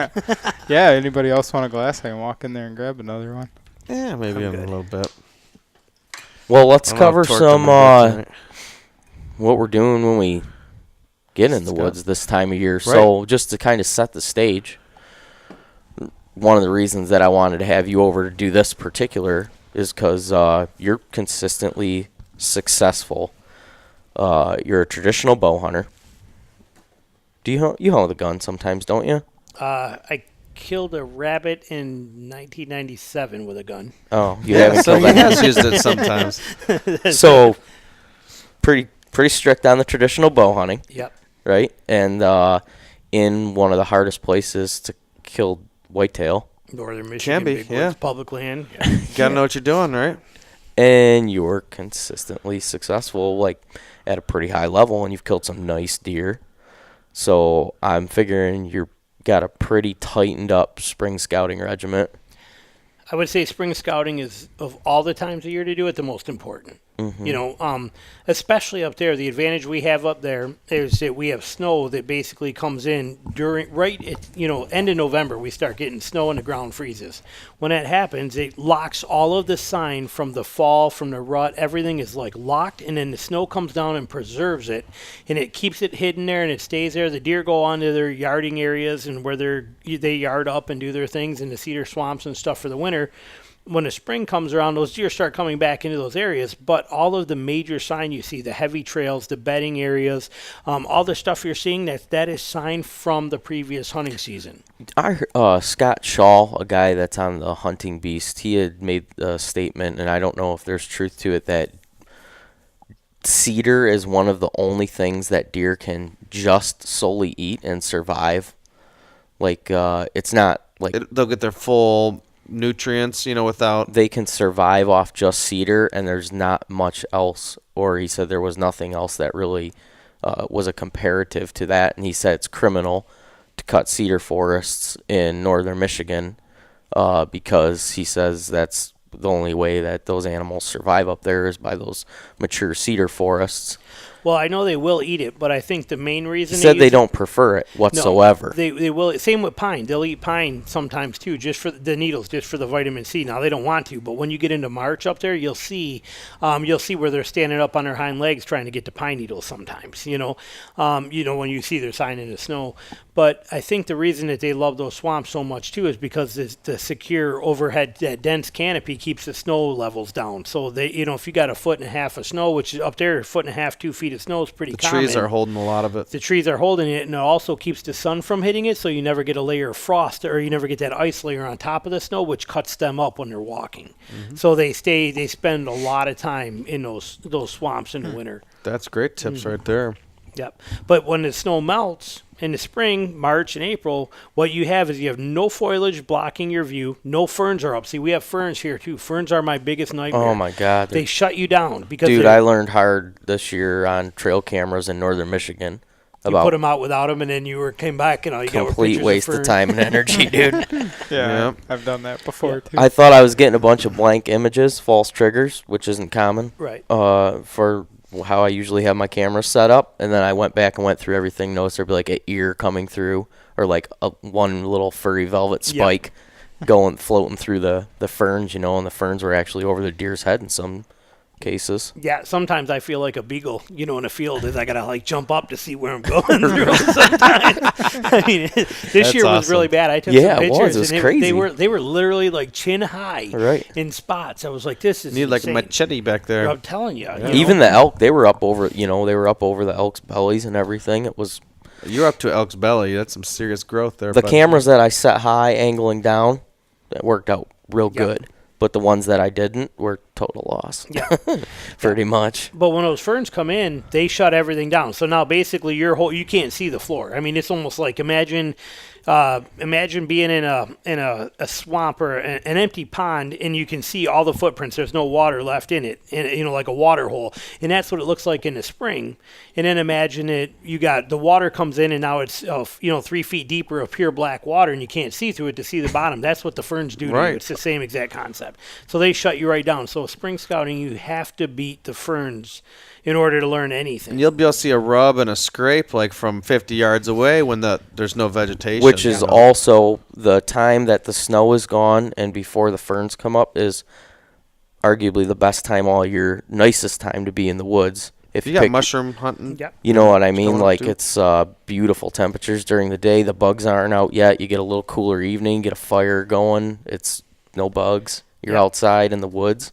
Yeah, anybody else want a glass? I can walk in there and grab another one. Yeah, maybe in a little bit. Well, let's cover some what we're doing when we get in the woods this time of year. Right. So just to kind of set the stage, one of the reasons that I wanted to have you over to do this particular is because you're consistently successful. You're a traditional bow hunter. Do you hunt with a gun sometimes, don't you? I killed a rabbit in 1997 with a gun. Oh, you haven't killed that. He has used it sometimes. So pretty strict on the traditional bow hunting. Yep. Right? And in one of the hardest places to kill whitetail. Northern Michigan, big woods, public land. Yeah. Gotta know what you're doing, right? And you're consistently successful, like at a pretty high level, and you've killed some nice deer. So I'm figuring you've got a pretty tightened up spring scouting regiment. I would say spring scouting is, of all the times of year to do it, the most important. Mm-hmm. You know, especially up there, the advantage we have up there is that we have snow that basically comes in end of November. We start getting snow and the ground freezes. When that happens, it locks all of the sign from the fall, from the rut. Everything is like locked, and then the snow comes down and preserves it, and it keeps it hidden there, and it stays there. The deer go on to their yarding areas and where they yard up and do their things in the cedar swamps and stuff for the winter. When the spring comes around, those deer start coming back into those areas, but all of the major sign you see, the heavy trails, the bedding areas, all the stuff you're seeing, that is sign from the previous hunting season. I heard, Scott Shaw, a guy that's on the Hunting Beast, he had made a statement, and I don't know if there's truth to it, that cedar is one of the only things that deer can just solely eat and survive. Like, it's not like... They'll get their full... nutrients, without... They can survive off just cedar, and there's not much else. Or he said there was nothing else that really was a comparative to that. And he said it's criminal to cut cedar forests in northern Michigan because he says that's the only way that those animals survive up there is by those mature cedar forests. Well, I know they will eat it, but I think the main reason He said they don't prefer it whatsoever. No, they will. Same with pine. They'll eat pine sometimes too, just for the needles, just for the vitamin C. Now they don't want to, but when you get into March up there, you'll see where they're standing up on their hind legs trying to get the pine needles. Sometimes, when you see their sign in the snow. But I think the reason that they love those swamps so much too is because the secure overhead, that dense canopy keeps the snow levels down. So they, if you got 1.5 feet of snow, which is up there, 1.5 feet, 2 feet of snow is pretty common. The trees are holding a lot of it. The trees are holding it, and it also keeps the sun from hitting it, so you never get a layer of frost, or you never get that ice layer on top of the snow, which cuts them up when they're walking. Mm-hmm. So they spend a lot of time in those swamps in the winter. That's great tips right there. Yep. But when the snow melts in the spring, March and April, what you have is you have no foliage blocking your view. No ferns are up. See, we have ferns here too. Ferns are my biggest nightmare. Oh my God. They shut you down because I learned hard this year on trail cameras in northern Michigan. You put them out without them, and then came back and all you got were complete waste of time and energy, dude. Yeah, I've done that before too. I thought I was getting a bunch of blank images, false triggers, which isn't common. Right. For how I usually have my camera set up, and then I went back and went through everything. Noticed there'd be like an ear coming through, or like one little furry velvet spike floating through the ferns, and the ferns were actually over the deer's head in some cases. Yeah, sometimes I feel like a beagle, in a field, is I gotta jump up to see where I'm going through sometimes. I mean, this year was really bad. I took some pictures. It was crazy. They were literally like chin high in spots. I was like, this is need insane. like a machete back there. I'm telling you. Even the elk, they were up over the elk's bellies and everything. It was. You're up to elk's belly. That's some serious growth there. The cameras that I set high, angling down, that worked out real good. But the ones that I didn't were total loss. Yeah. Pretty much. But when those ferns come in, they shut everything down. So now basically you can't see the floor. I mean, it's almost like imagine being in a swamp or an empty pond, and you can see all the footprints. There's no water left in it, and like a water hole. And that's what it looks like in the spring. And then imagine you got the water comes in, and now it's 3 feet deeper of pure black water, and you can't see through it to see the bottom. That's what the ferns do to you. It's the same exact concept. So they shut you right down. So spring scouting, you have to beat the ferns in order to learn anything. And you'll be able to see a rub and a scrape like from 50 yards away when there's no vegetation. Which is also the time that the snow is gone and before the ferns come up is arguably the best time all year, nicest time to be in the woods. If you got mushroom hunting. You know what I mean? Like it's beautiful temperatures during the day. The bugs aren't out yet. You get a little cooler evening, get a fire going. It's no bugs. You're outside in the woods.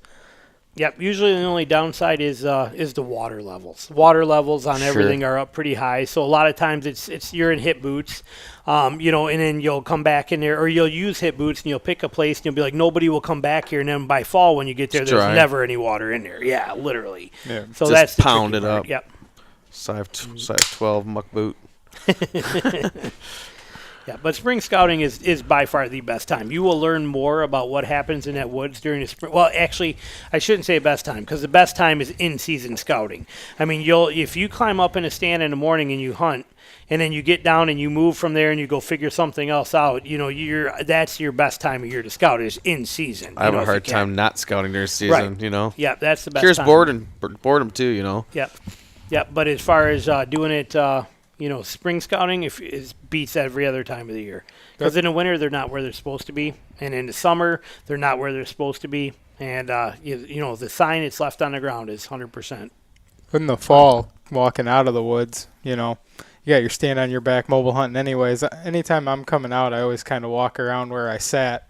Yep. Usually the only downside is the water levels. Water levels on everything are up pretty high. So a lot of times it's you're in hip boots, and then you'll come back in there, or you'll use hip boots and you'll pick a place and you'll be like, nobody will come back here. And then by fall when you get there, there's never any water in there. Yeah, literally. Yeah. So just that's pound it up. Yep. Size 12 muck boot. Yeah, but spring scouting is by far the best time. You will learn more about what happens in that woods during the spring. Well, actually, I shouldn't say best time, because the best time is in-season scouting. I mean, if you climb up in a stand in the morning and you hunt, and then you get down and you move from there and you go figure something else out, that's your best time of year to scout is in season. I have a hard time not scouting during season, Yeah, that's the best Cures time. boredom too, Yep, but as far as doing it, spring scouting it beats every other time of the year. Because in the winter, they're not where they're supposed to be. And in the summer, they're not where they're supposed to be. And, the sign it's left on the ground is 100%. In the fall, walking out of the woods, you got your stand on your back mobile hunting anyways. Anytime I'm coming out, I always kind of walk around where I sat.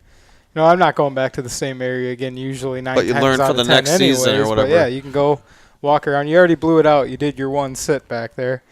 I'm not going back to the same area again, usually 9 times out of 10 anyways. But you learn for the next season or whatever. But yeah, you can go walk around. You already blew it out. You did your one sit back there.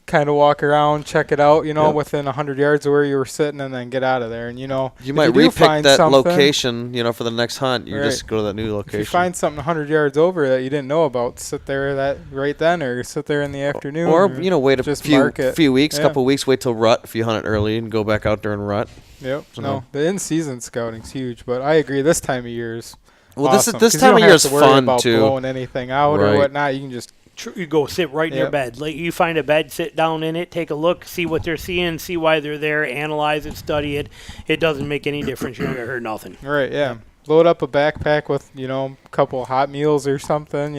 Kind of walk around, check it out, within 100 yards of where you were sitting, and then get out of there. And, you might repick that location, for the next hunt. You just go to that new location. If you find something 100 yards over that you didn't know about, sit there right then, or sit there in the afternoon. Or wait a few weeks, couple weeks, wait till rut if you hunt it early and go back out during rut. Yep. So the in-season scouting's huge, but I agree, this time of year is awesome. This time of year is fun, about too. Blowing anything out or whatnot. You can just you go sit right in your bed. Like, you find a bed, sit down in it, take a look, see what they're seeing, see why they're there, analyze it, study it. It doesn't make any difference. You're not going to hurt nothing. Right, yeah. Load up a backpack with, a couple of hot meals or something,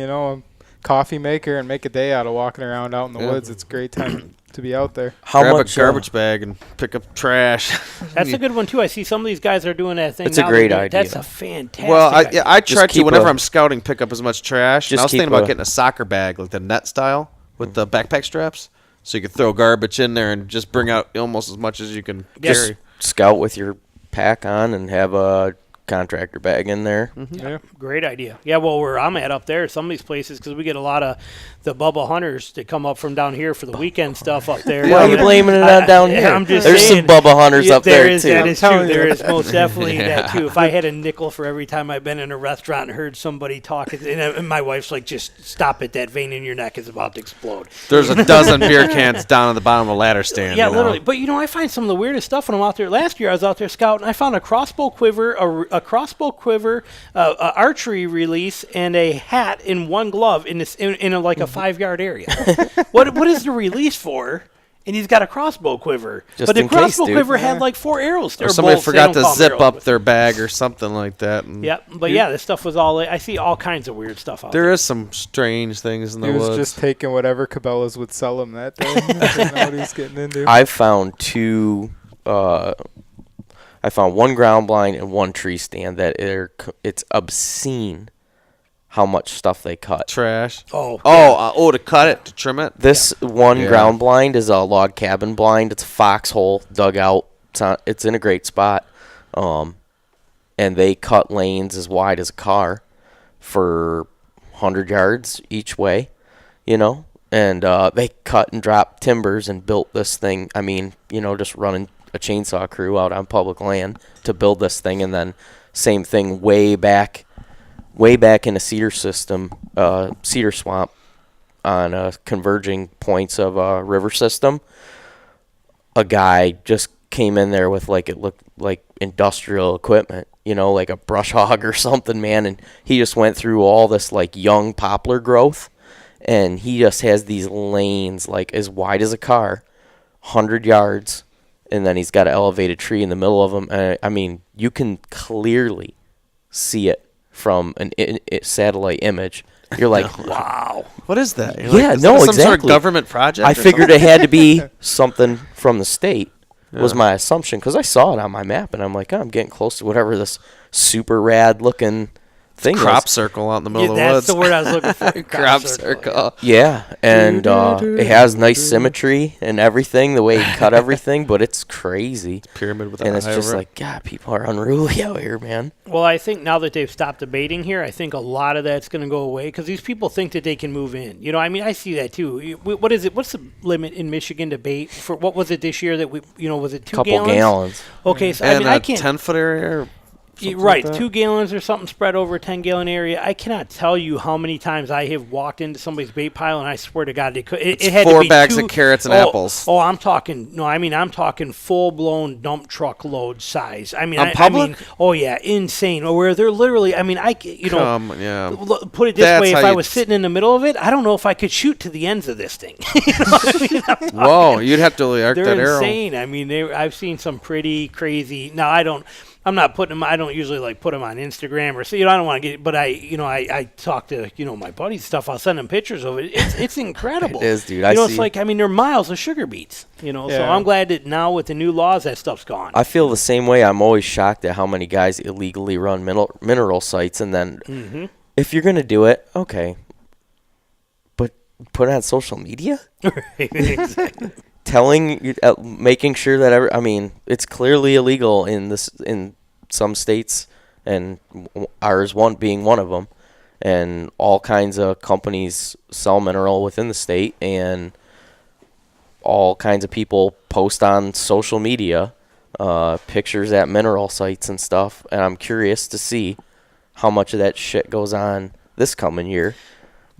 coffee maker and make a day out of walking around out in the woods. It's a great time to be out there. Grab a garbage bag and pick up trash. That's a good one, too. I see some of these guys are doing that thing. It's a great idea. That's a fantastic idea. I try to, whenever I'm scouting, pick up as much trash. And I was thinking about getting a soccer bag, like the net style, with the backpack straps. So you could throw garbage in there and just bring out almost as much as you can carry. Scout with your pack on and have a contractor bag in there. Yeah, great idea. Yeah, well, where I'm at up there, some of these places, because we get a lot of the Bubba hunters that come up from down here for the weekend stuff up there. Why are you blaming it on down here? I'm just There's saying, some Bubba hunters up there, too. That is true. There is most definitely that, too. If I had a nickel for every time I've been in a restaurant and heard somebody talk, and my wife's like, just stop it. That vein in your neck is about to explode. There's a dozen beer cans down at the bottom of a ladder stand. Yeah, literally. But, I find some of the weirdest stuff when I'm out there. Last year I was out there scouting. I found a crossbow quiver, a archery release, and a hat in one glove in a 5-yard area. What is the release for? And he's got a crossbow quiver. But the crossbow quiver had like 4 arrows. Or somebody forgot to zip up their bag or something like that. This stuff was all. I see all kinds of weird stuff out there. There is some strange things in the woods. He was just taking whatever Cabela's would sell him that day. That's what he was getting into. I found one ground blind and one tree stand that it's obscene how much stuff they cut. Trash. To cut it, to trim it? This ground blind is a log cabin blind. It's a foxhole dugout. It's in a great spot. And they cut lanes as wide as a car for 100 yards each way, And they cut and dropped timbers and built this thing. I mean, just running a chainsaw crew out on public land to build this thing. And then same thing way back in a cedar swamp on converging points of a river system. A guy just came in there with it looked like industrial equipment, like a brush hog or something, man. And he just went through all this young poplar growth, and he just has these lanes as wide as a car, 100 yards, and then he's got an elevated tree in the middle of them. I mean, you can clearly see it from a satellite image. You're like, wow. What is that? Exactly. Some sort of government project? I figured it had to be something from the state, was my assumption, because I saw it on my map, and I'm like, I'm getting close to whatever this super rad-looking thing crop circle out in the middle of the woods. That's the word I was looking for. Crop circle. Yeah, and it has nice symmetry and everything, the way he cut everything, but it's crazy. It's pyramid with and it's just God, people are unruly out here, man. Well, I think now that they've stopped debating here, I think a lot of that's going to go away because these people think that they can move in. I see that too. What is it? What's the limit in Michigan to bait for? What was it this year that we? Was it 2 gallons? Couple gallons. Okay, so and I can't. 10-foot area. Right, like 2 gallons or something spread over a 10-gallon area. I cannot tell you how many times I have walked into somebody's bait pile, and I swear to God, it had 4 to be bags of carrots and apples. I'm talking full-blown dump truck load size. Public? Insane. Or where they're literally, put it this That's way, if I was sitting in the middle of it, I don't know if I could shoot to the ends of this thing. Whoa, you'd have to arc that arrow. They're insane. I've seen some pretty crazy. Now, I'm not putting them. I don't usually put them on Instagram or I don't want to get. But I talk to my buddies and stuff. I'll send them pictures of it. It's incredible. It is, dude. It's like they're miles of sugar beets. So I'm glad that now with the new laws that stuff's gone. I feel the same way. I'm always shocked at how many guys illegally run mineral sites, and then if you're gonna do it, okay, but put it on social media. Right, exactly. Making sure that it's clearly illegal in some states, and ours being one of them, and all kinds of companies sell mineral within the state, and all kinds of people post on social media pictures at mineral sites and stuff, and I'm curious to see how much of that shit goes on this coming year.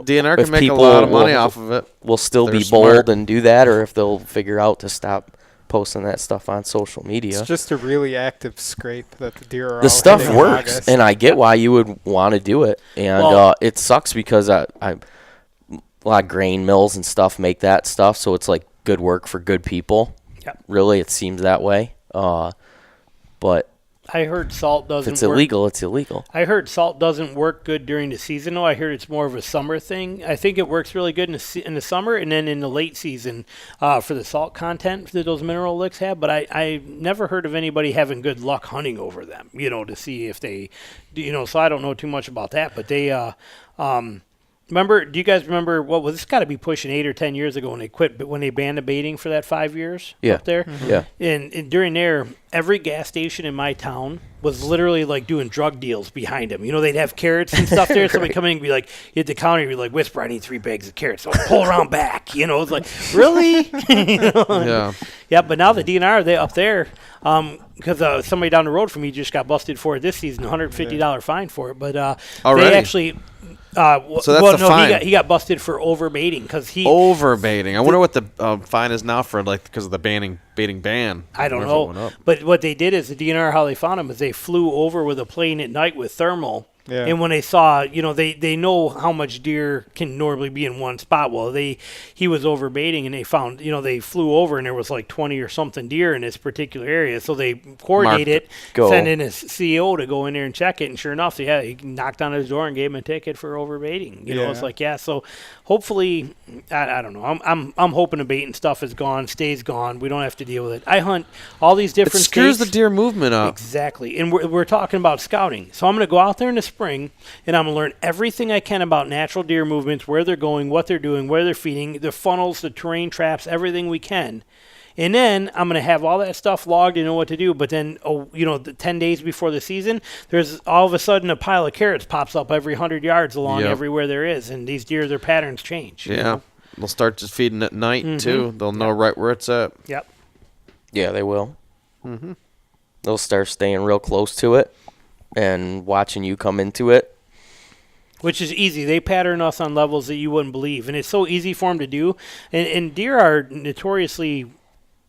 DNR can make a lot of money off of it. Will still be bold and do that, or if they'll figure out to stop posting that stuff on social media. It's just a really active scrape that the deer are. The stuff works, and I get why you would want to do it. And it sucks because a lot of grain mills and stuff make that stuff, so it's like good work for good people. Yep. Really, it seems that way. But I heard salt doesn't work. If it's illegal, it's illegal. I heard salt doesn't work good during the season, though. I heard it's more of a summer thing. I think it works really good in the summer and then in the late season for the salt content that those mineral licks have. But I never heard of anybody having good luck hunting over them, to see if they, so I don't know too much about that. But they, do you guys remember what was this? Got to be pushing 8 or 10 years ago when they quit, but when they banned the baiting for that 5 years up there. Mm-hmm. Yeah. And during there, every gas station in my town was literally like doing drug deals behind them. They'd have carrots and stuff there. Somebody come in and be like, you hit the counter, you'd be like, whisper, I need 3 bags of carrots. So pull around back. It's like, really? Yeah. Yeah, but now the DNR, they up there, because somebody down the road from me just got busted for it this season, $150 fine for it. But they actually. So that's the fine. He got busted for overbaiting because he overbaiting. I wonder what the fine is now for, because of the baiting ban. I don't know. But what they did is the DNR, how they found him is they flew over with a plane at night with thermal. Yeah. And when they saw, they know how much deer can normally be in one spot. Well, he was overbaiting, and they found, they flew over, and there was like 20 or something deer in this particular area. So they coordinated, sent in his CEO to go in there and check it, and sure enough, he knocked on his door and gave him a ticket for overbaiting. It's like, so hopefully, I don't know. I'm hoping the baiting stuff is gone, stays gone. We don't have to deal with it. I hunt all these different states. It screws the deer movement up. Exactly. And we're talking about scouting. So I'm going to go out there in the spring, and I'm going to learn everything I can about natural deer movements, where they're going, what they're doing, where they're feeding, the funnels, the terrain traps, everything we can. And then I'm going to have all that stuff logged and know what to do. But then, 10 days before the season, there's all of a sudden a pile of carrots pops up every 100 yards along everywhere there is. And these deer, their patterns change. Yeah. They'll start just feeding at night, too. They'll know right where it's at. Yep. Yeah, they will. Mm-hmm. They'll start staying real close to it and watching you come into it. Which is easy. They pattern us on levels that you wouldn't believe. And it's so easy for them to do. And deer are notoriously...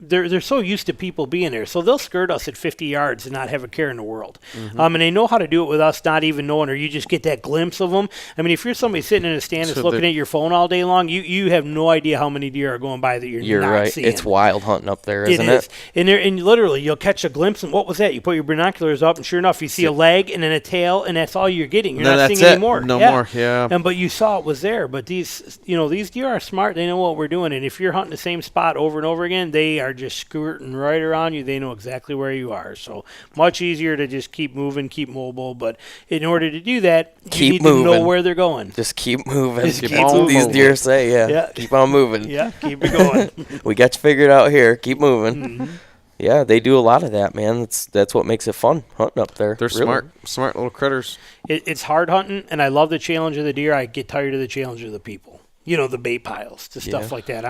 They're so used to people being there, so they'll skirt us at 50 yards and not have a care in the world. And they know how to do it with us not even knowing, or you just get that glimpse of them. I mean, if you're somebody sitting in a stand that's looking at your phone all day long, you have no idea how many deer are going by that you're not right. seeing. It's wild hunting up there, isn't it? And literally, you'll catch a glimpse, and what was that? You put your binoculars up, and sure enough, you see a leg and then a tail, and that's all you're getting. You're not seeing any more. No more, yeah. But you saw it was there. But these deer are smart. They know what we're doing. And if you're hunting the same spot over and over again, they are just skirting right around you. They know exactly where you are. So much easier to just keep moving, keep mobile. But in order to do that, you need to know where they're going. Just keep moving. That's what these deer say. Yeah. Keep on moving. Yeah, keep it going. We got you figured out here. Keep moving. Mm-hmm. Yeah, they do a lot of that, man. That's what makes it fun hunting up there. They're really smart little critters. It's hard hunting, and I love the challenge of the deer. I get tired of the challenge of the people. The bait piles, the stuff like that.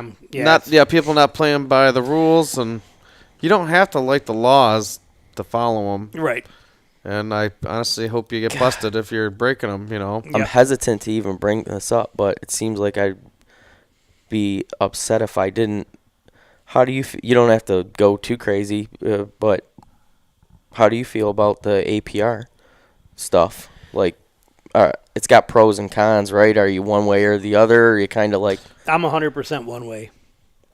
People not playing by the rules, and you don't have to like the laws to follow them. Right. And I honestly hope you get busted if you're breaking them, I'm hesitant to even bring this up, but it seems like I'd be upset if I didn't. How do you you don't have to go too crazy, but how do you feel about the APR stuff? Like, it's got pros and cons, right? Are you one way or the other? Or are you kind of like... I'm 100% one way.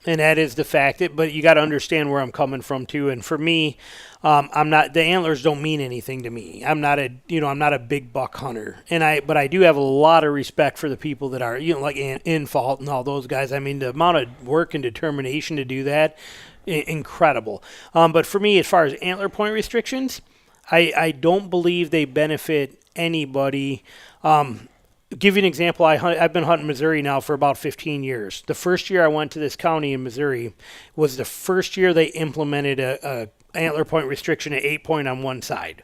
And that is the fact. But you got to understand where I'm coming from too. And for me, I'm not. The antlers don't mean anything to me. I'm not a big buck hunter. But I do have a lot of respect for the people that are, like in fault and all those guys. I mean, the amount of work and determination to do that, incredible. But for me, as far as antler point restrictions, I don't believe they benefit anybody. Give you an example. I've been hunting Missouri now for about 15 years. The first year I went to this county in Missouri was the first year they implemented a antler point restriction at 8 point on one side.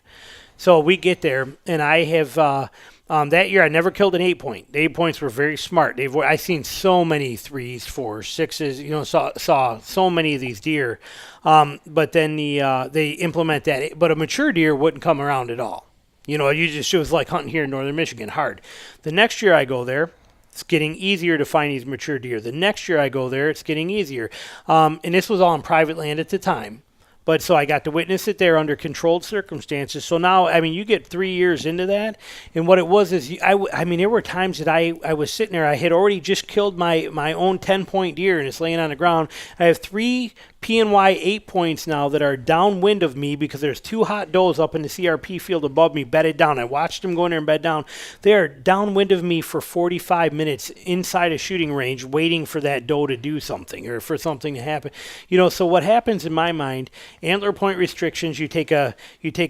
So we get there, and I have that year I never killed an 8 point. The 8 points were very smart. I seen so many 3s, 4s, 6s. Saw so many of these deer. But then they implement that. But a mature deer wouldn't come around at all. It was like hunting here in northern Michigan, hard. The next year I go there, it's getting easier to find these mature deer. The next year I go there, it's getting easier. And this was all on private land at the time. But so I got to witness it there under controlled circumstances. So now, I mean, you get 3 years into that, and what it was is, I mean, there were times that I was sitting there. I had already just killed my own 10-point deer, and it's laying on the ground. I have 3 P&Y 8 points now that are downwind of me because there's 2 hot does up in the CRP field above me bedded down. I watched them go in there and bed down. They are downwind of me for 45 minutes inside a shooting range waiting for that doe to do something or for something to happen. You know, so what happens in my mind, antler point restrictions, you take a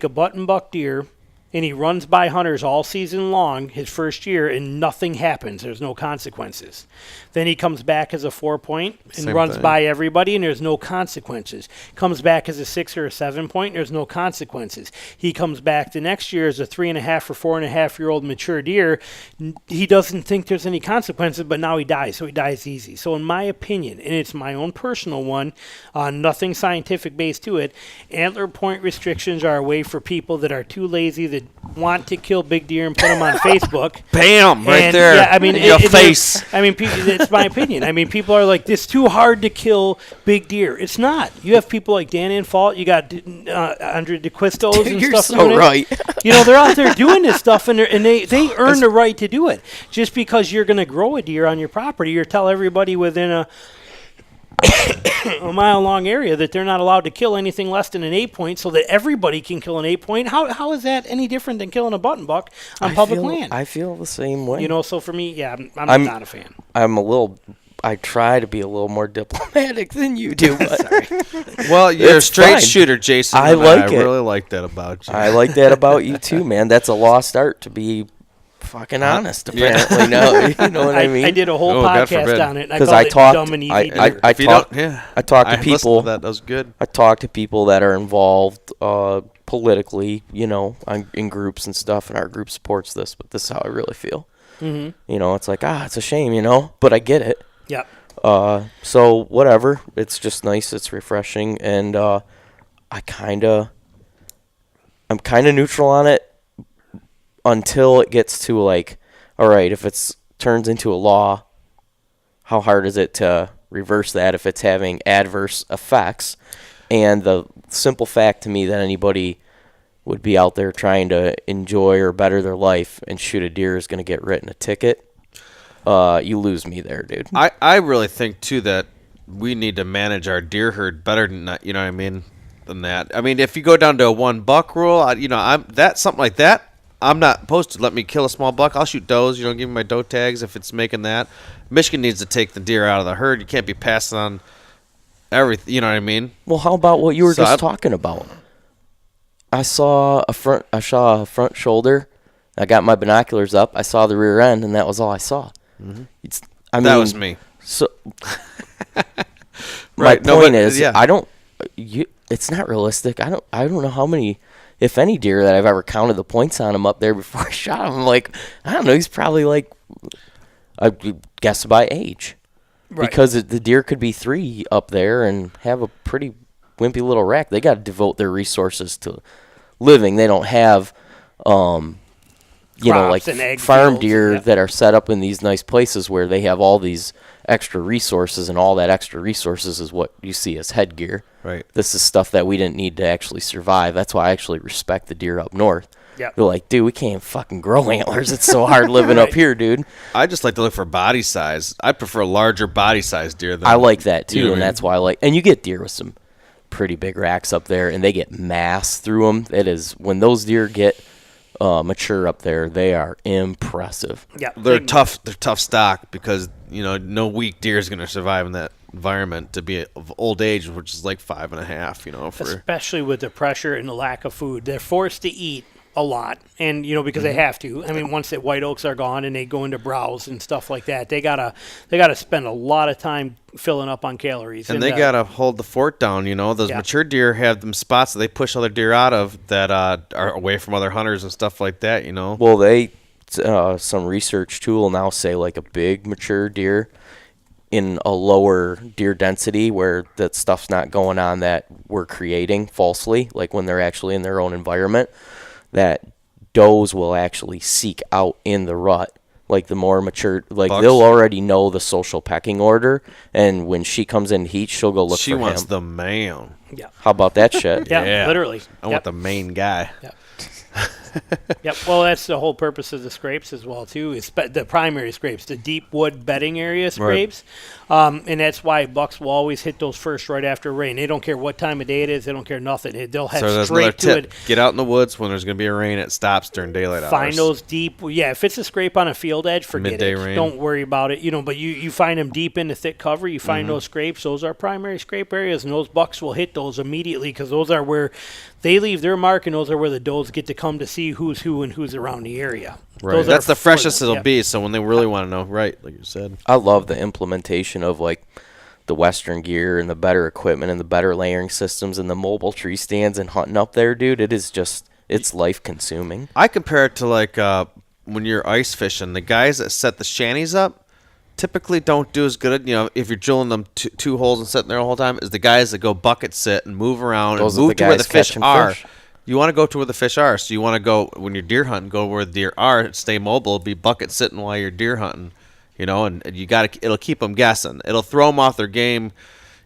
button buck deer, and he runs by hunters all season long his first year, and nothing happens. There's no consequences. Then he comes back as a 4-point and runs by everybody, and there's no consequences. Comes back as a 6 or a 7-point, and there's no consequences. He comes back the next year as a 3.5 or 4.5-year-old mature deer. He doesn't think there's any consequences, but now he dies, so he dies easy. So in my opinion, and it's my own personal one, nothing scientific based to it, antler point restrictions are a way for people that are too lazy that want to kill big deer and put them on Facebook. Bam! Right there. Yeah, I mean, in your face. I mean, it's my opinion. I mean, people are like, "It's too hard to kill big deer." It's not. You have people like Dan Infault. You got Andre DeQuistos and You're stuff. so doing right. It. You know, they're out there doing this stuff, and they earn the right to do it. Just because you're going to grow a deer on your property or tell everybody within a mile-long area that they're not allowed to kill anything less than an 8-point so that everybody can kill an 8-point. How is that any different than killing a button buck on public land? I feel the same way. You know, so for me, yeah, I'm not a fan. I try to be a little more diplomatic than you do. But well, you're a straight shooter, Jason. I like it. I really like that about you. I like that about you too, man. That's a lost art to be fucking honest, apparently. No, you know what I mean? I did a whole podcast on it, and I called it Dumb and Easy Deer. I talk to people. That was good. I talk to people that are involved politically, you know, in groups and stuff, and our group supports this, but this is how I really feel. Mm-hmm. You know, it's like, it's a shame, you know, but I get it. Yeah. So whatever. It's just nice. It's refreshing, and I'm kind of neutral on it until it gets to like, all right, if it's turns into a law, how hard is it to reverse that if it's having adverse effects? And the simple fact to me that anybody would be out there trying to enjoy or better their life and shoot a deer is going to get written a ticket. You lose me there, dude. I really think too that we need to manage our deer herd better than that, you know what I mean, than that. I mean, if you go down to a 1 buck rule, something like that. I'm not opposed to let me kill a small buck. I'll shoot does. You know, give me my doe tags if it's making that. Michigan needs to take the deer out of the herd. You can't be passing on everything. You know what I mean? Well, how about what you were just talking about? I saw a front shoulder. I got my binoculars up. I saw the rear end, and that was all I saw. Mm-hmm. That was me. So my point is, yeah. It's not realistic. I don't know how many, if any, deer that I've ever counted the points on him up there before I shot him. I'm like, I don't know. He's probably like, I guess by age. Right. Because the deer could be 3 up there and have a pretty wimpy little rack. They got to devote their resources to living. They don't have, like farm deer that are set up in these nice places where they have all these extra resources, and all that extra resources is what you see as headgear. Right. This is stuff that we didn't need to actually survive. That's why I actually respect the deer up north. Yep. They're like, dude, we can't fucking grow antlers. It's so hard living up here, dude. I just like to look for body size. I prefer larger body size deer. I like that too, and that's why I like. And you get deer with some pretty big racks up there, and they get mass through them. It is when those deer get mature up there, they are impressive. Yeah, they're tough. They're tough stock because no weak deer is going to survive in that environment to be of old age, which is like 5.5. Especially with the pressure and the lack of food, they're forced to eat a lot, and because they have to. I mean, once the white oaks are gone and they go into browse and stuff like that, they gotta spend a lot of time filling up on calories. And they gotta hold the fort down. Those mature deer have them spots that they push other deer out of that are away from other hunters and stuff like that. Well, they some research tool now say like a big mature deer in a lower deer density where that stuff's not going on that we're creating falsely, like when they're actually in their own environment, that does will actually seek out in the rut Like the more mature, like Bucks. they'll already know the social pecking order, and when she comes in heat, she'll go look for him. She wants the man. Yeah. How about that shit? Yeah, literally. I want the main guy. Yep. Yep. Well, that's the whole purpose of the scrapes as well, too, is the primary scrapes, the deep wood bedding area scrapes. Right. And that's why bucks will always hit those first right after rain. They don't care what time of day it is. They don't care nothing. They'll head straight to it. Get out in the woods when there's going to be a rain. It stops during daylight hours. Find those deep. Yeah, if it's a scrape on a field edge, forget Midday it. Rain. Don't worry about it. But you find them deep in the thick cover. You find those scrapes. Those are primary scrape areas, and those bucks will hit those immediately because those are where they leave their mark, and those are where the does get to come to see who's who and who's around the area. Right. That's the freshest it'll be. So when they really want to know, right, like you said. I love the implementation of like the Western gear and the better equipment and the better layering systems and the mobile tree stands and hunting up there, dude. It is just, it's life consuming. I compare it to like when you're ice fishing, the guys that set the shanties up typically don't do as good, if you're drilling them two holes and sitting there the whole time, as the guys that go bucket sit and move around and move to where the fish are. You want to go to where the fish are. So you want to go, when you're deer hunting, go where the deer are, stay mobile, be bucket sitting while you're deer hunting, and you it'll keep them guessing. It'll throw them off their game,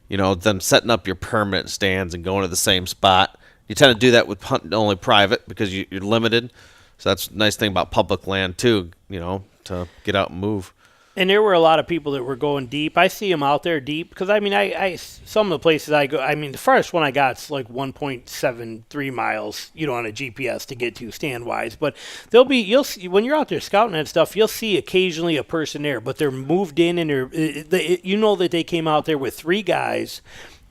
them setting up your permanent stands and going to the same spot. You tend to do that with hunting only private because you're limited. So that's a nice thing about public land too, to get out and move. And there were a lot of people that were going deep. I see them out there deep because, I some of the places I go, the farthest one I got is like 1.73 miles, on a GPS to get to stand-wise. But you'll see, when you're out there scouting and stuff, you'll see occasionally a person there, but they're moved in and that they came out there with 3 guys,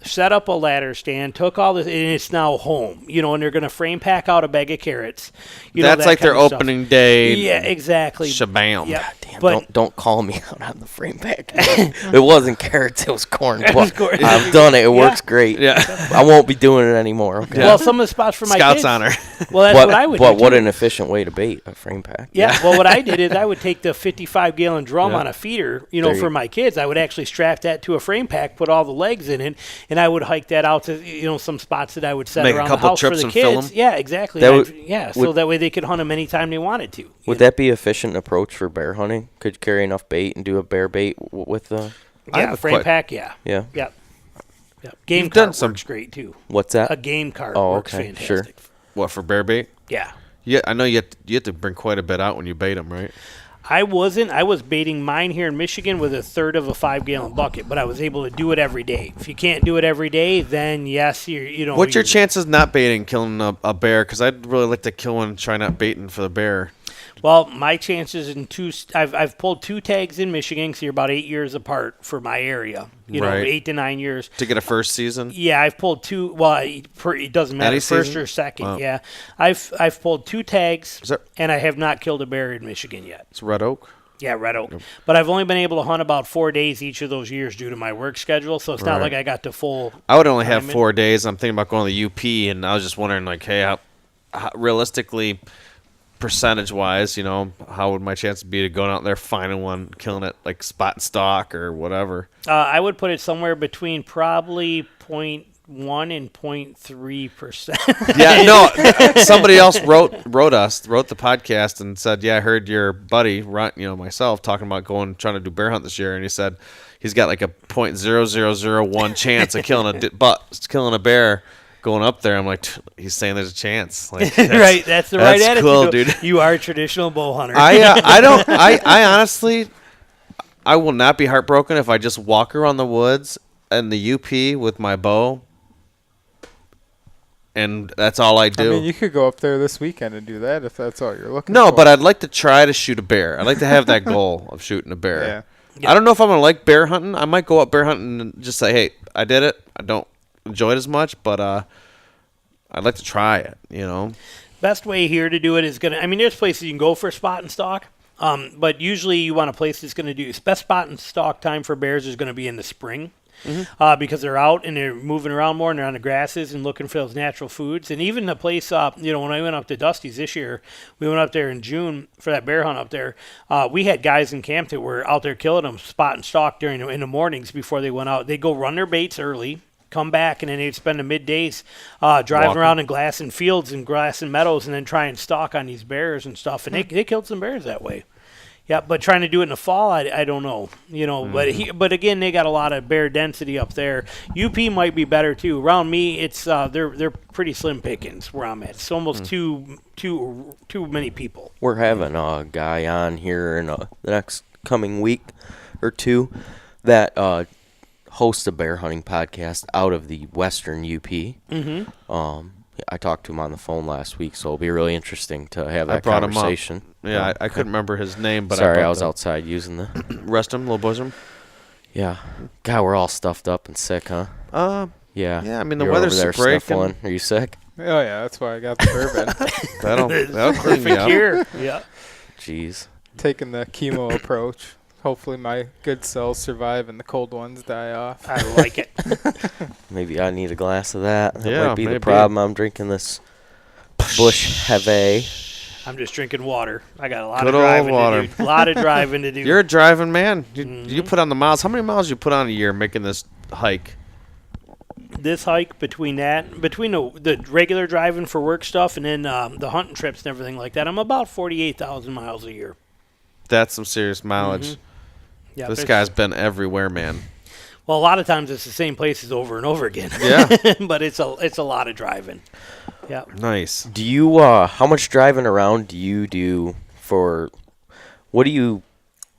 set up a ladder stand, took all this, and it's now home, and they're going to frame pack out a bag of carrots. That's like their opening day. Yeah, exactly. Shabam. Yeah. Damn, but don't call me out on the frame pack. It wasn't carrots, it was corn. But I've done it. It works great. Yeah. I won't be doing it anymore. Okay? Well, some of the spots for my Scouts kids. honor. Well, that's what I would do. But what an efficient way to bait a frame pack. Yeah. Well, what I did is I would take the 55-gallon drum on a feeder, for my kids. I would actually strap that to a frame pack, put all the legs in it, and I would hike that out to some spots that I would set around the house for the kids. Yeah, exactly. So that way they could hunt them anytime they wanted to. Would that be an efficient approach for bear hunting? Could you carry enough bait and do a bear bait with the? Yeah, the frame pack. Yeah. Yeah. Yep. Game cart works great too. What's that? A game cart works fantastic. Sure. What, for bear bait? Yeah. Yeah, I know you have to bring quite a bit out when you bait them, right? I was baiting mine here in Michigan with a third of a 5-gallon bucket, but I was able to do it every day. If you can't do it every day, then yes, What's your chances not baiting, killing a bear? Because I'd really like to kill one and try not baiting for the bear. Well, my chances I've pulled 2 tags in Michigan, so you're about 8 years apart for my area. 8 to 9 years. To get a first season? Yeah, I've pulled 2. Well, it doesn't matter, Any first season? or second. Wow. Yeah, I've pulled 2 tags, and I have not killed a bear in Michigan yet. It's red oak? Yeah, red oak. Yep. But I've only been able to hunt about 4 days each of those years due to my work schedule, so it's not like I got to full. I would only have 4 days. I'm thinking about going to the UP, and I was just wondering, hey, how realistically, percentage-wise, how would my chance be to going out there, finding one, killing it, like spot and stalk or whatever? I would put it somewhere between probably 0.1 and 0.3%. Yeah, no. Somebody else wrote the podcast and said, "Yeah, I heard your buddy, myself, talking about trying to do bear hunt this year," and he said he's got like a 0.0001 chance of killing a bear." Going up there, I'm like, he's saying there's a chance. Like, right, that's the right attitude. Cool, dude. You are a traditional bow hunter. I honestly, I will not be heartbroken if I just walk around the woods and the UP with my bow, and that's all I do. You could go up there this weekend and do that if that's all you're looking for. No, but I'd like to try to shoot a bear. I'd like to have that goal of shooting a bear. Yeah. I don't know if I'm going to like bear hunting. I might go up bear hunting and just say, hey, I did it. I don't enjoy it as much, but I'd like to try it, Best way here to do it is there's places you can go for spot and stalk, but usually you want a place that's going to do best spot and stalk time for bears is going to be in the spring. Because they're out and they're moving around more and they're on the grasses and looking for those natural foods. And even the place, when I went up to Dusty's this year, we went up there in June for that bear hunt up there. We had guys in camp that were out there killing them spot and stalk in the mornings before they went out. They'd go run their baits early, come back, and then they'd spend the middays driving around in glass and fields and grass and meadows and then try and stalk on these bears and stuff. And they killed some bears that way. Yeah, but trying to do it in the fall, I don't know. But again, they got a lot of bear density up there. UP might be better too. Around me, it's they're pretty slim pickings where I'm at. It's almost too many people. We're having a guy on here in the next coming week or two that hosts a bear hunting podcast out of the Western UP. Mm-hmm. I talked to him on the phone last week, so it'll be really interesting to have that conversation. Yeah, I couldn't remember his name, but sorry, I was outside using the restroom, little bosom. Yeah, God, we're all stuffed up and sick, huh? Yeah. Yeah, I mean the weather's breaking. Are you sick? Oh yeah, that's why I got the bourbon. that'll clean me up. Yeah. Jeez. Taking the chemo approach. Hopefully my good cells survive and the cold ones die off. I like it. Maybe I need a glass of that. That yeah, might be the problem. I'm drinking this Bush Heavy. I'm just drinking water. I got a lot Good of driving water. to do. A lot of driving to do. You're a driving man. You put on the miles. How many miles you put on a year making this hike? This hike between the regular driving for work stuff and then the hunting trips and everything like that, I'm about 48,000 miles a year. That's some serious mileage. Mm-hmm. Yeah, this guy's been everywhere, man. Well, a lot of times it's the same places over and over again. Yeah. But it's a lot of driving. Yeah. Nice. Do you how much driving around do you do for what are you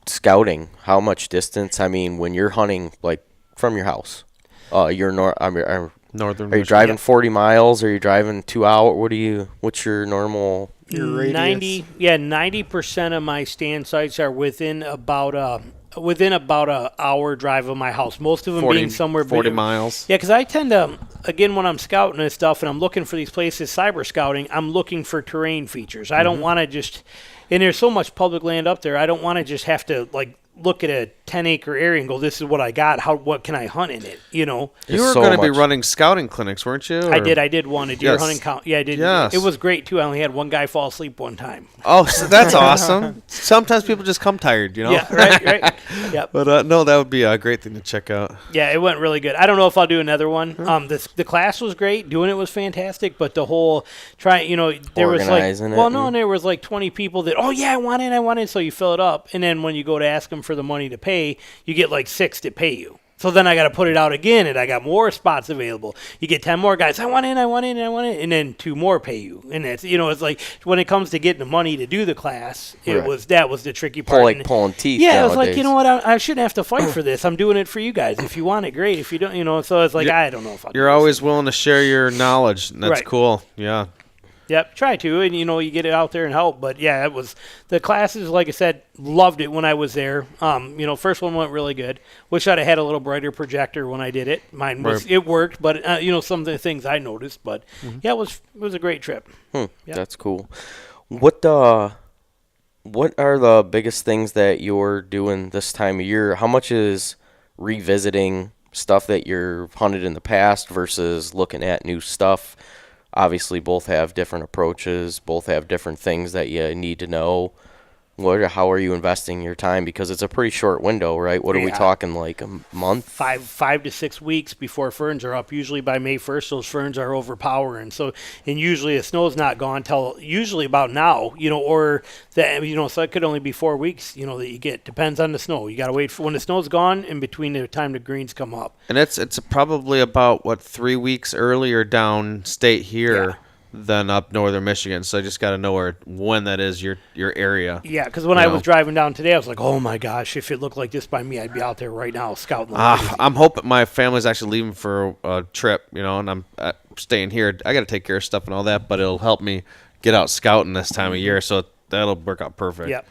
scouting? How much distance? I mean, when you're hunting like from your house. You're northern. Are you driving 40 miles? Are you driving 2 hours? What's your normal radius? 90% of my stand sites are within about a hour drive of my house. Most of them being somewhere 40 miles. Yeah, because I tend to, again, when I'm scouting and stuff and I'm looking for these places, cyber scouting, I'm looking for terrain features. I don't want to just, and there's so much public land up there, I don't want to just have to like look at a 10-acre area and go, this is what I got. What can I hunt in it? You know. You were going to be running scouting clinics, weren't you? Or? I did one, a deer hunting count. Yeah, I did. Yes. It was great, too. I only had one guy fall asleep one time. Oh, so that's awesome. Sometimes people just come tired, you know? Yeah, right. Yep. But, no, that would be a great thing to check out. Yeah, it went really good. I don't know if I'll do another one. The class was great. Doing it was fantastic. But the whole there was like, and there was like 20 people that, oh, yeah, I want it. So you fill it up. And then when you go to ask them for the money to pay, you get like 6 to pay you. So then I got to put it out again, and I got more spots available. You get 10 more guys. I want in, and then 2 more pay you. And it's it's like when it comes to getting the money to do the class, that was the tricky part. Pulling teeth. Yeah, it was like, you know what? I shouldn't have to fight for this. I'm doing it for you guys. If you want it, great. If you don't, so it's like I don't know if I'll. You're always willing to share your knowledge. And that's cool. Yeah. Yep, try to, and you get it out there and help. But yeah, it was the classes. Like I said, loved it when I was there. First one went really good. Wish I'd have had a little brighter projector when I did it. Mine was it worked, but some of the things I noticed. But yeah, it was a great trip. Yep. That's cool. What are the biggest things that you're doing this time of year? How much is revisiting stuff that you've hunted in the past versus looking at new stuff? Obviously, both have different approaches. Both have different things that you need to know. How are you investing your time? Because it's a pretty short window, right? What are we talking, like a month? 5 to 6 weeks before ferns are up. Usually by May 1st, those ferns are overpowering. So, and usually the snow's not gone till usually about now, or that, so it could only be 4 weeks, that you get. Depends on the snow. You got to wait for when the snow's gone in between the time the greens come up. And it's probably about, 3 weeks earlier down state here. Yeah. Than up northern Michigan, so I just got to know when that is your area. Yeah, because when I was driving down today, I was like, oh my gosh, if it looked like this by me, I'd be out there right now scouting. I'm hoping my family's actually leaving for a trip, and I'm staying here. I got to take care of stuff and all that, but it'll help me get out scouting this time of year, so that'll work out perfect. Yep.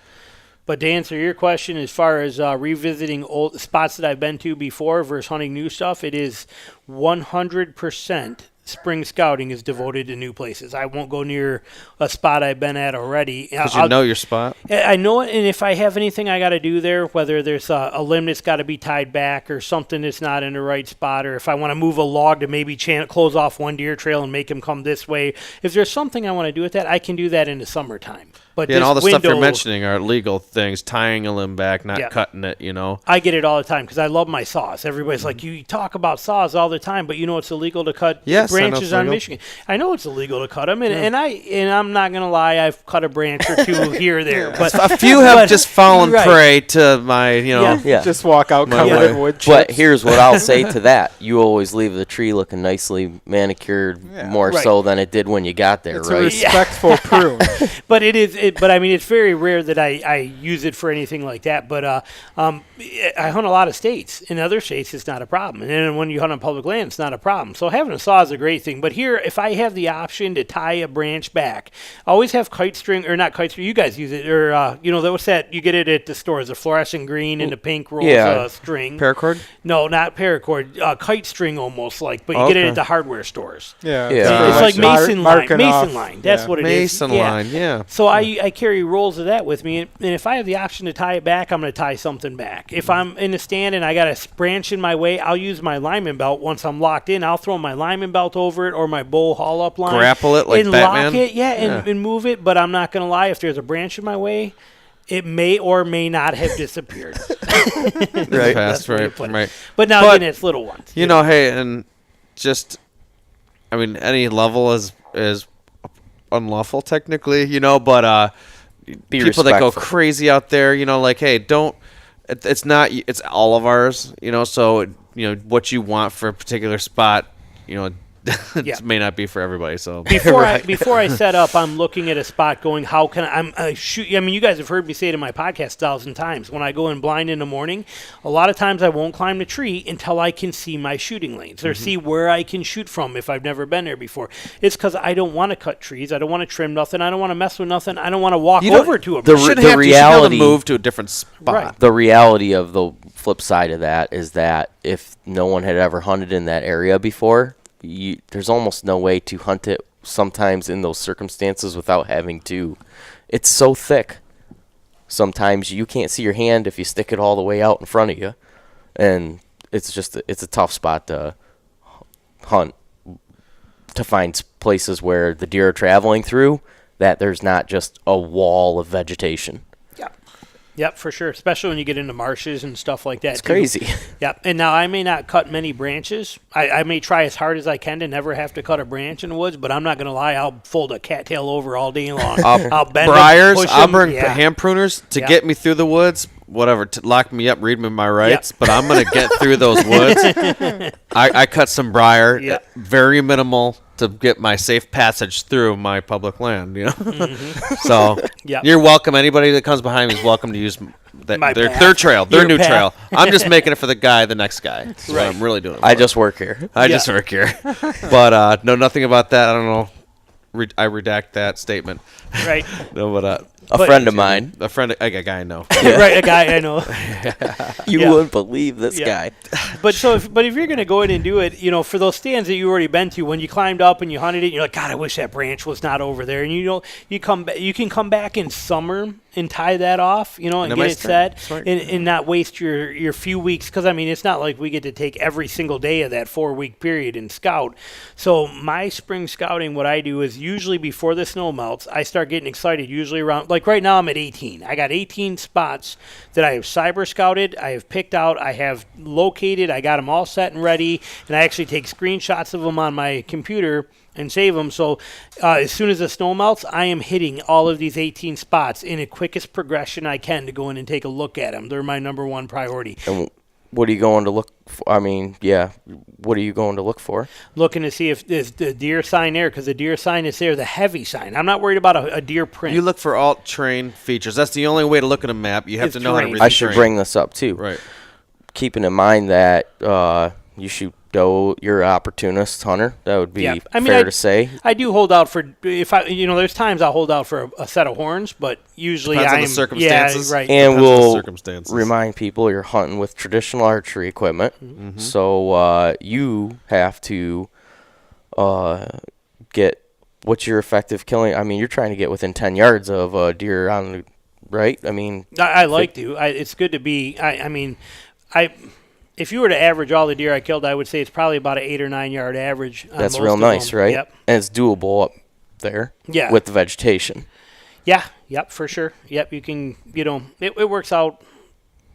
But to answer your question, as far as revisiting old spots that I've been to before versus hunting new stuff, it is 100%. Spring scouting is devoted to new places. I won't go near a spot I've been at already. Because you know your spot? I know it, and if I have anything I got to do there, whether there's a limb that's got to be tied back or something that's not in the right spot, or if I want to move a log to maybe close off one deer trail and make him come this way, if there's something I want to do with that, I can do that in the summertime. But and all the stuff you're mentioning are legal things, tying a limb back, not cutting it, I get it all the time because I love my saws. Everybody's like, you talk about saws all the time, but it's illegal to cut branches on Michigan. I know it's illegal to cut them, and I'm not going to lie, I've cut a branch or two here or there. But a few have just fallen prey to my, just walk out covered in wood chips. But here's what I'll say to that. You always leave the tree looking nicely manicured more so than it did when you got there, it's right? A respectful prune. But but I mean, it's very rare that I use it for anything like that. But I hunt a lot of states. In other states, it's not a problem. And then when you hunt on public land, it's not a problem. So having a saw is a great thing. But here, if I have the option to tie a branch back, I always have kite string, or not kite string, you guys use it, or, what's that? You get it at the stores, the fluorescent green and the pink rolls string. Paracord? No, not paracord. Kite string almost like, but you get it at the hardware stores. Yeah. It's like Mason line. That's what it is. Mason line, yeah. So I carry rolls of that with me, and if I have the option to tie it back, I'm going to tie something back. If I'm in the stand and I got a branch in my way, I'll use my lineman belt. Once I'm locked in, I'll throw my lineman belt over it or my bow haul-up line. Grapple it like and Batman? Lock it, and move it, but I'm not going to lie, if there's a branch in my way, it may or may not have disappeared. Right. Right. But now, again, it's little ones. Hey, and just, any level is unlawful technically, but people that go crazy out there, hey, don't. It's not. It's all of ours, So what you want for a particular spot, it may not be for everybody. So before I set up, I'm looking at a spot, going, how can I shoot? You guys have heard me say it in my podcast 1,000 times. When I go in blind in the morning, a lot of times I won't climb the tree until I can see my shooting lanes or see where I can shoot from if I've never been there before. It's because I don't want to cut trees. I don't want to trim nothing. I don't want to mess with nothing. I don't want to walk over to a branch. The reality, you should move to a different spot. Right. The reality of the flip side of that is that if no one had ever hunted in that area before, there's almost no way to hunt it sometimes in those circumstances without having to. It's so thick. Sometimes you can't see your hand if you stick it all the way out in front of you. And it's a tough spot to hunt, to find places where the deer are traveling through that there's not just a wall of vegetation. Yep, for sure, especially when you get into marshes and stuff like that. It's crazy. Yep, and now I may not cut many branches. I may try as hard as I can to never have to cut a branch in the woods, but I'm not going to lie, I'll fold a cattail over all day long. I'll bend briars, I'll burn hand pruners to get me through the woods, whatever, to lock me up, read me my rights, but I'm going to get through those woods. I cut some briar, very minimal, to get my safe passage through my public land, So you're welcome. Anybody that comes behind me is welcome to use their trail, their new trail. I'm just making it for the next guy. That's what I'm really doing it for. I just work here. But nothing about that. I don't know. I redact that statement. Right. No, but a friend of mine. A guy I know. Right, a guy I know. You wouldn't believe this guy. But if you're going to go in and do it, for those stands that you've already been to, when you climbed up and you hunted it, you're like, God, I wish that branch was not over there. And you can come back in summer and tie that off, and get it set, and not waste your few weeks. Because it's not like we get to take every single day of that 4-week period and scout. So my spring scouting, what I do is usually before the snow melts, I start getting excited. Usually around, like right now, I'm at 18. I got 18 spots that I have cyber scouted, I have picked out, I have located, I got them all set and ready, and I actually take screenshots of them on my computer and save them. So as soon as the snow melts, I am hitting all of these 18 spots in the quickest progression I can to go in and take a look at them. They're my number one priority. And what are you going to look for? What are you going to look for? Looking to see if there's the deer sign there, because the deer sign is there, the heavy sign. I'm not worried about a deer print. You look for alt terrain features. That's the only way to look at a map. You have to know how to read the terrain. I should bring this up too. Right. Keeping in mind that you shoot doe, you're an opportunist hunter. That would be fair to say. I do hold out for there's times I'll hold out for a set of horns, but usually depends on the circumstances. Yeah, right. And we'll remind people you're hunting with traditional archery equipment, so you have to get what's your effective killing. You're trying to get within 10 yards of a deer on the right. I like to. It's good to be. If you were to average all the deer I killed, I would say it's probably about an 8 or 9 yard average. That's real nice, right? Yep. And it's doable up there with the vegetation. Yeah, yep, for sure. Yep, you can, it works out.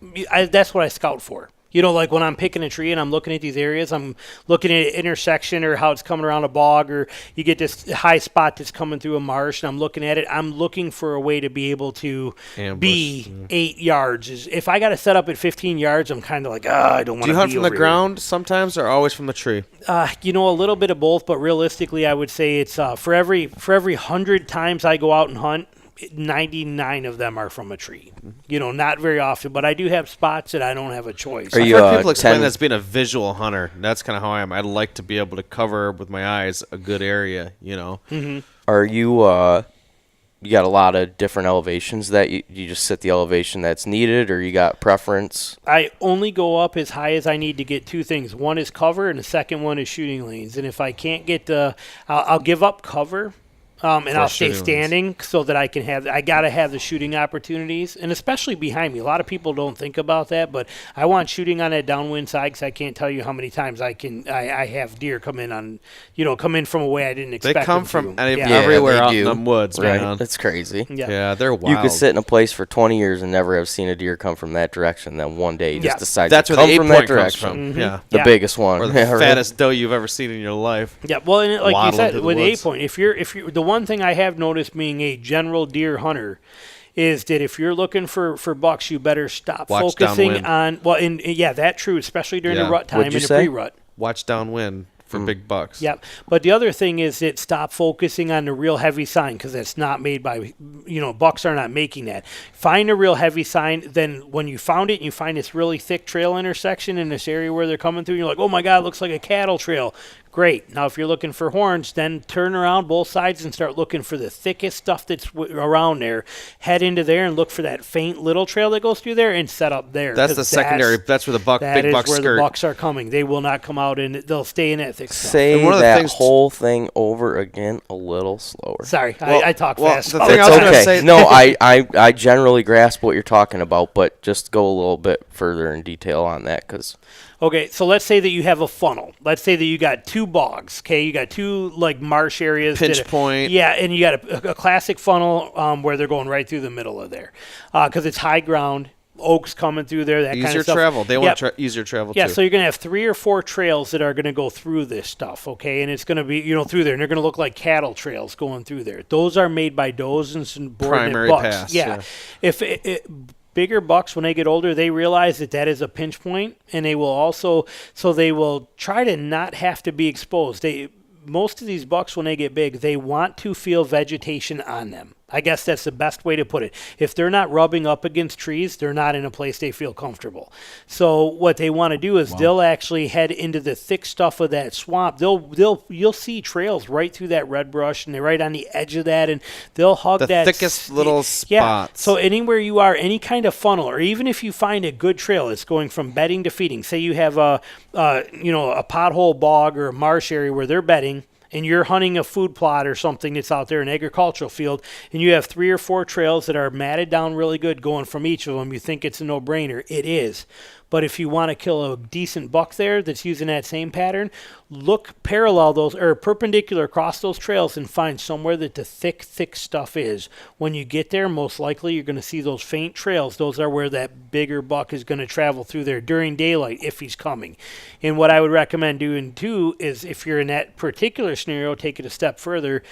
That's what I scout for. Like when I'm picking a tree and I'm looking at these areas, I'm looking at an intersection or how it's coming around a bog, or you get this high spot that's coming through a marsh, and I'm looking at it. I'm looking for a way to be able to be 8 yards. If I got to set up at 15 yards, I'm kind of like, I don't want to be. Do you hunt from the ground here sometimes, or always from the tree? A little bit of both, but realistically, I would say it's for every 100 times I go out and hunt, 99 of them are from a tree. Not very often, but I do have spots that I don't have a choice. I've heard people explain that's being a visual hunter. That's kind of how I am. I like to be able to cover with my eyes a good area, Mm-hmm. Are you you got a lot of different elevations that you just set the elevation that's needed, or you got preference? I only go up as high as I need to get two things. One is cover, and the second one is shooting lanes. And if I can't get I'll give up cover. And I'll stay standing so that I got to have the shooting opportunities, and especially behind me. A lot of people don't think about that, but I want shooting on that downwind side, because I can't tell you how many times I have deer come in from a way I didn't expect. They come from everywhere out in the woods, right? man. That's crazy. Yeah, they're wild. You could sit in a place for 20 years and never have seen a deer come from that direction. Then one day you just decide to come from that direction. From. Yeah, the biggest one, or the fattest doe you've ever seen in your life. Yeah, well, and like you said, with the 8-point, if you're the one thing I have noticed being a general deer hunter is that if you're looking for bucks, you better stop focusing on that's true, especially during the rut time and the pre-rut. Watch downwind for big bucks. Yep. But the other thing is that stop focusing on the real heavy sign, because that's not made by, bucks are not making that. Find a real heavy sign. Then when you found it, you find this really thick trail intersection in this area where they're coming through. You're like, oh my God, it looks like a cattle trail. Great. Now, if you're looking for horns, then turn around both sides and start looking for the thickest stuff that's around there. Head into there and look for that faint little trail that goes through there and set up there. That's the secondary. That's where the big bucks skirt. That is where the bucks are coming. They will not come out, and they'll stay in that thick stuff. Say that whole thing over again a little slower. Sorry, I talk fast. The thing I was going to say. No, I generally grasp what you're talking about, but just go a little bit further in detail on that, because... Okay, so let's say that you have a funnel. Let's say that you got two bogs, okay? You got two, marsh areas. Pinch point. Yeah, and you got a classic funnel where they're going right through the middle of there because it's high ground, oaks coming through there, that kind of stuff. Easier travel. They want easier travel, too. Yeah, so you're going to have 3 or 4 trails that are going to go through this stuff, okay? And it's going to be, through there, and they're going to look like cattle trails going through there. Those are made by does and some primary bucks. pass. Yeah. If bigger bucks, when they get older, they realize that is a pinch point, and they will they will try to not have to be exposed. Most of these bucks, when they get big, they want to feel vegetation on them. I guess that's the best way to put it. If they're not rubbing up against trees, they're not in a place they feel comfortable. So what they want to do is they'll actually head into the thick stuff of that swamp. You'll see trails right through that red brush, and they're right on the edge of that, and they'll hug the thickest little spots. Yeah. So anywhere you are, any kind of funnel, or even if you find a good trail, it's going from bedding to feeding. Say you have a pothole bog or a marsh area where they're bedding, and you're hunting a food plot or something that's out there, an agricultural field, and you have 3 or 4 trails that are matted down really good going from each of them, you think it's a no-brainer. It is. But if you want to kill a decent buck there that's using that same pattern, look parallel those or perpendicular across those trails and find somewhere that the thick stuff is. When you get there, most likely you're going to see those faint trails. Those are where that bigger buck is going to travel through there during daylight if he's coming. And what I would recommend doing too is, if you're in that particular scenario, take it a step further.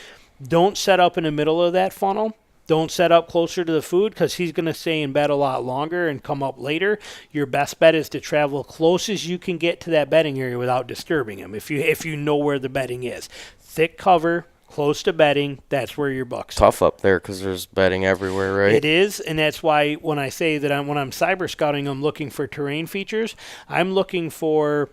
Don't set up in the middle of that funnel. Don't set up closer to the food, because he's going to stay in bed a lot longer and come up later. Your best bet is to travel close as you can get to that bedding area without disturbing him. If you know where the bedding is, thick cover, close to bedding, that's where your bucks are. Tough up there because there's bedding everywhere, right? It is, and that's why when I say that when I'm cyber scouting, I'm looking for terrain features. I'm looking for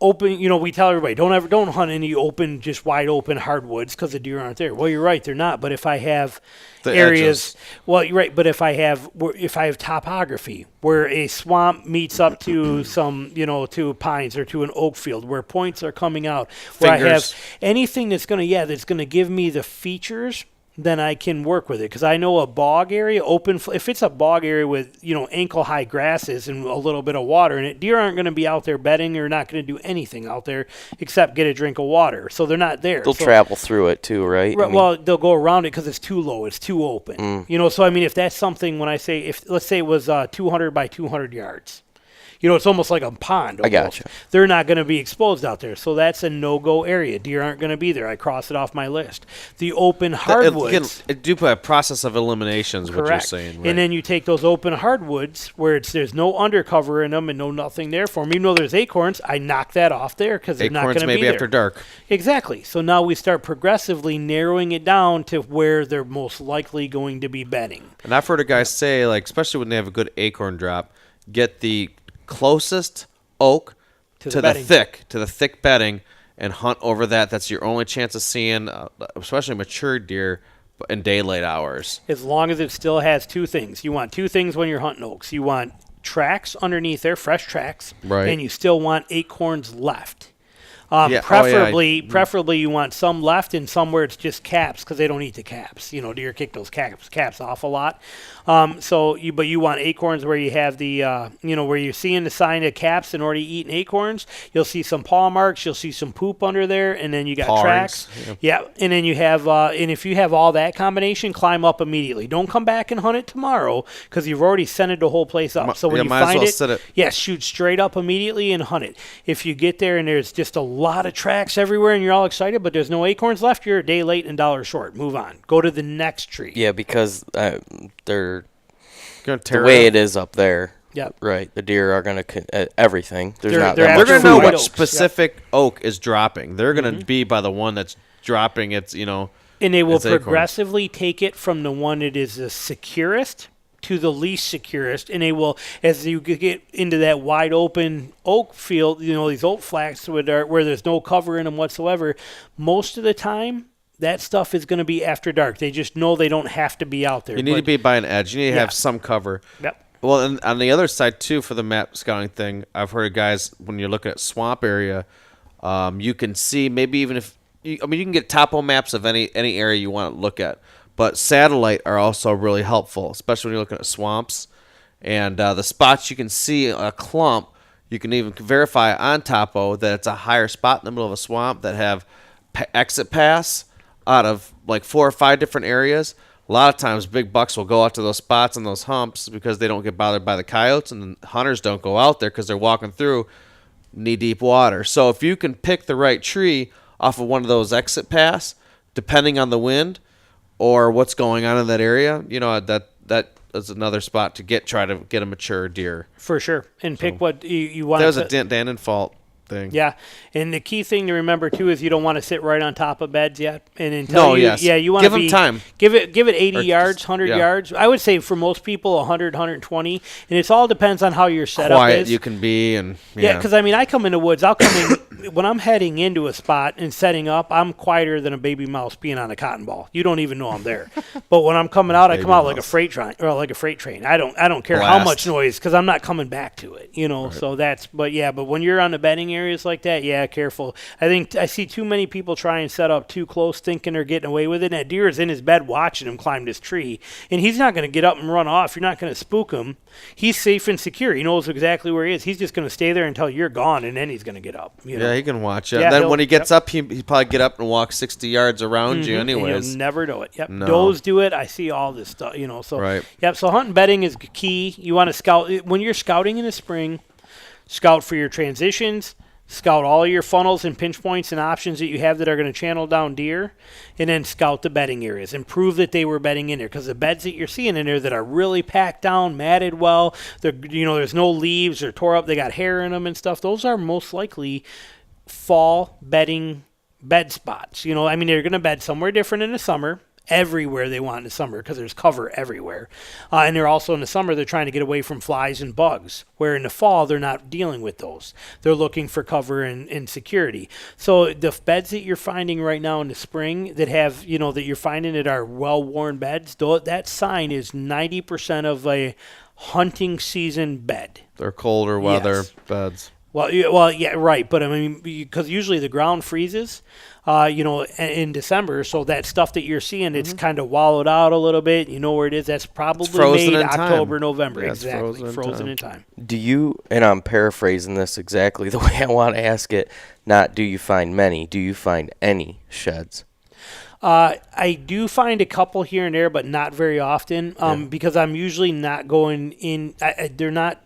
open, we tell everybody, don't hunt any open, just wide open hardwoods because the deer aren't there. Well, you're right, they're not. But if I have the areas, edges. Well, you're right. But if I have topography where a swamp meets up to some, to pines or to an oak field where points are coming out, where I have anything that's gonna give me the features then I can work with it. Because I know a bog area, if it's a bog area with, ankle-high grasses and a little bit of water in it, deer aren't going to be out there bedding or not going to do anything out there except get a drink of water. So they're not there. They'll travel through it too, right? Well, they'll go around it because it's too low. It's too open. So, if that's something, when I say, let's say it was 200 by 200 yards. It's almost like a pond. Almost. I gotcha. They're not going to be exposed out there. So that's a no-go area. Deer aren't going to be there. I cross it off my list. The open hardwoods. It do a process of eliminations, correct. What you're saying. Right? And then you take those open hardwoods where there's no undercover in them and nothing there for them. Even though there's acorns, I knock that off there because they're not going to be there. Acorns maybe after dark. Exactly. So now we start progressively narrowing it down to where they're most likely going to be bedding. And I've heard a guy say, especially when they have a good acorn drop, get the closest oak to the thick bedding and hunt over that. That's your only chance of seeing, especially mature deer in daylight hours. As long as it still has two things. You want two things when you're hunting oaks. You want tracks underneath there, fresh tracks, right. And you still want acorns left. Preferably you want some left and some where it's just caps because they don't eat the caps. Deer kick those caps off a lot. But you want acorns where you have the, where you're seeing the sign of caps and already eaten acorns. You'll see some paw marks. You'll see some poop under there, and then you got tracks. Yeah, and then you have, and if you have all that combination, climb up immediately. Don't come back and hunt it tomorrow because you've already scented the whole place up. So when you find it, shoot straight up immediately and hunt it. If you get there and there's just a lot of tracks everywhere and you're all excited, but there's no acorns left, you're a day late and $1 short. Move on. Go to the next tree. Yeah, because they're the way it is up there. Yep. Right. The deer are going to everything. They're going to know what specific oak is dropping. They're going to be by the one that's dropping its, And they will progressively take it from the one that is the securest to the least securest, and they will, as you get into that wide open oak field, these oak flats where there's no cover in them whatsoever, most of the time, that stuff is going to be after dark. They just know they don't have to be out there. You need to be by an edge. You need to have some cover. Yep. Well, and on the other side, too, for the map scouting thing, I've heard of guys, when you're looking at swamp area, you can see maybe even if, you can get topo maps of any area you want to look at. But satellite are also really helpful, especially when you're looking at swamps. And the spots you can see a clump, you can even verify on topo that it's a higher spot in the middle of a swamp that have exit paths out of 4 or 5 different areas. A lot of times big bucks will go out to those spots and those humps because they don't get bothered by the coyotes, and the hunters don't go out there because they're walking through knee-deep water. So if you can pick the right tree off of one of those exit paths, depending on the wind, or what's going on in that area, that is another spot to try to get a mature deer. For sure. And pick what you want. That was a Dan fault thing. Yeah. And the key thing to remember, too, is you don't want to sit right on top of beds yet. And until you want to give them time. Give it 80 yards, 100 yards. I would say for most people 100, 120. And it all depends on how your setup is. Quiet you can be. Yeah, because, I come in the woods. I'll come in. When I'm heading into a spot and setting up, I'm quieter than a baby mouse being on a cotton ball. You don't even know I'm there. But when I'm coming out, I come out like a freight train. I don't care how much noise because I'm not coming back to it. Right. So that's. But when you're on the bedding areas like that, careful. I think I see too many people try and set up too close, thinking they're getting away with it. And that deer is in his bed watching him climb this tree, and he's not going to get up and run off. You're not going to spook him. He's safe and secure. He knows exactly where he is. He's just going to stay there until you're gone, and then he's going to get up. Yeah, he can watch it. Then when he gets up, he probably get up and walk 60 yards around you anyways. And you'll never know it. Yep. No. Does do it. I see all this stuff, So, right. Yep. So hunting bedding is key. You want to scout. When you're scouting in the spring, scout for your transitions. Scout all your funnels and pinch points and options that you have that are going to channel down deer, and then scout the bedding areas and prove that they were bedding in there. Because the beds that you're seeing in there that are really packed down, matted well, there's no leaves or tore up, they got hair in them and stuff. Those are most likely fall bedding bed spots. They're going to bed somewhere different in the summer. Everywhere they want in the summer because there's cover everywhere. And they're also in the summer, they're trying to get away from flies and bugs, where in the fall, they're not dealing with those. They're looking for cover and security. So the beds that you're finding right now in the spring that have, that you're finding that are well-worn beds, that sign is 90% of a hunting season bed. They're colder weather beds. Well, yeah, right. But I mean, because usually the ground freezes, in December, so that stuff that you're seeing, it's kind of wallowed out a little bit. You know where it is. That's probably made October, November. Yeah, exactly, frozen in time. Do you? And I'm paraphrasing this exactly the way I want to ask it. Not do you find many? Do you find any sheds? I do find a couple here and there, but not very often. Because I'm usually not going in. They're not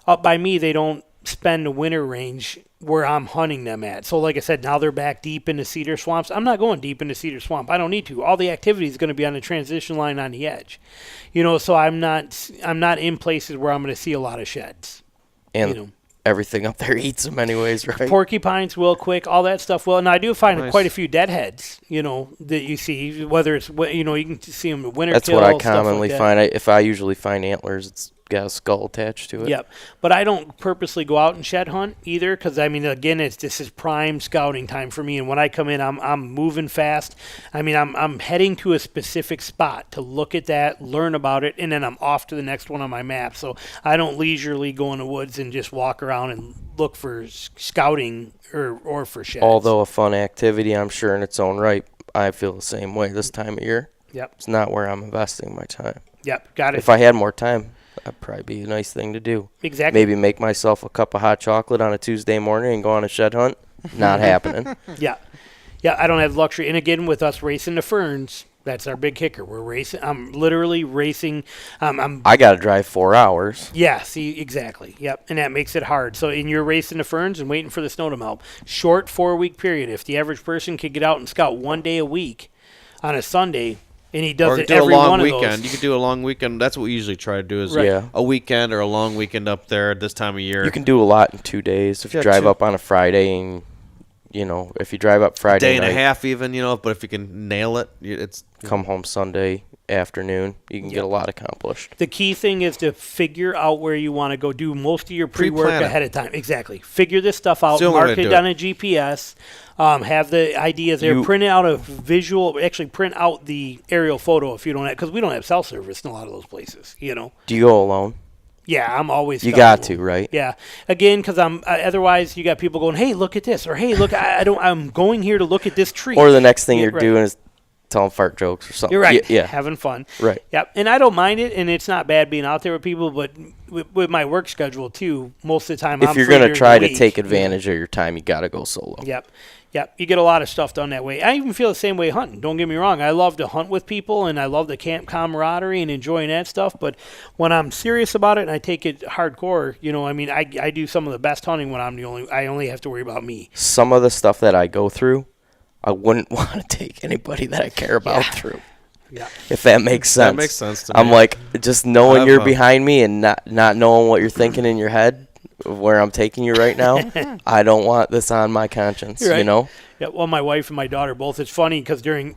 up by me. They don't spend the winter range where I'm hunting them at. So like I said, now they're back deep into cedar swamps. I'm not going deep into cedar swamp. I don't need to. All the activity is going to be on the transition line on the edge. So I'm not in places where I'm going to see a lot of sheds. And everything up there eats them anyways, right? Porcupines will quick, all that stuff will. And I do find quite a few deadheads, that you see, whether it's, you can see them winter That's kill. That's what I commonly find. If I usually find antlers, it's got a skull attached to it. Yep. But I don't purposely go out and shed hunt either because, again, this is prime scouting time for me. And when I come in, I'm moving fast. I'm heading to a specific spot to look at that, learn about it, and then I'm off to the next one on my map. So I don't leisurely go in the woods and just walk around and look for scouting or for sheds. Although a fun activity, I'm sure, in its own right, I feel the same way this time of year. Yep. It's not where I'm investing my time. Yep, got it. If I had more time, that'd probably be a nice thing to do. Exactly. Maybe make myself a cup of hot chocolate on a Tuesday morning and go on a shed hunt. Not happening. Yeah. Yeah, I don't have luxury. And again, with us racing the ferns, that's our big kicker. We're racing. I'm literally racing. I got to drive 4 hours. Yeah, see, exactly. Yep, and that makes it hard. So you're racing the ferns and waiting for the snow to melt. Short 4-week period. If the average person could get out and scout 1 day a week on a Sunday, and he does it every one of those. You could do a long weekend. That's what we usually try to do is a weekend or a long weekend up there this time of year. You can do a lot in 2 days. If you drive up on a Friday and, if you drive up Friday day and night, a half even, but if you can nail it, it's come home Sunday afternoon, you can get a lot accomplished. The key thing is to figure out where you want to go. Do most of your pre-work ahead of time. Exactly. Figure this stuff out. Mark it on a GPS. Have the ideas there. Print out a visual. Actually, print out the aerial photo if you don't have, because we don't have cell service in a lot of those places. Do you go alone? Yeah, I'm always. You got to, right? Yeah. Again, because otherwise you got people going, "Hey, look at this," or "Hey, look, I'm going here to look at this tree." Or the next thing you're doing is telling fart jokes or something. You're right. Yeah. Having fun. Right. Yep. And I don't mind it, and it's not bad being out there with people, but with my work schedule too, most of the time if you're going to try to take advantage of your time, you got to go solo. Yep. Yep, you get a lot of stuff done that way. I even feel the same way hunting. Don't get me wrong. I love to hunt with people, and I love the camp camaraderie and enjoying that stuff. But when I'm serious about it and I take it hardcore, I do some of the best hunting when I only have to worry about me. Some of the stuff that I go through, I wouldn't want to take anybody that I care about through. Yeah. If that makes sense. That makes sense to me. I'm like, just knowing you're behind me and not knowing what you're thinking in your head, where I'm taking you right now, I don't want this on my conscience, right. Yeah, well, my wife and my daughter both. It's funny because during,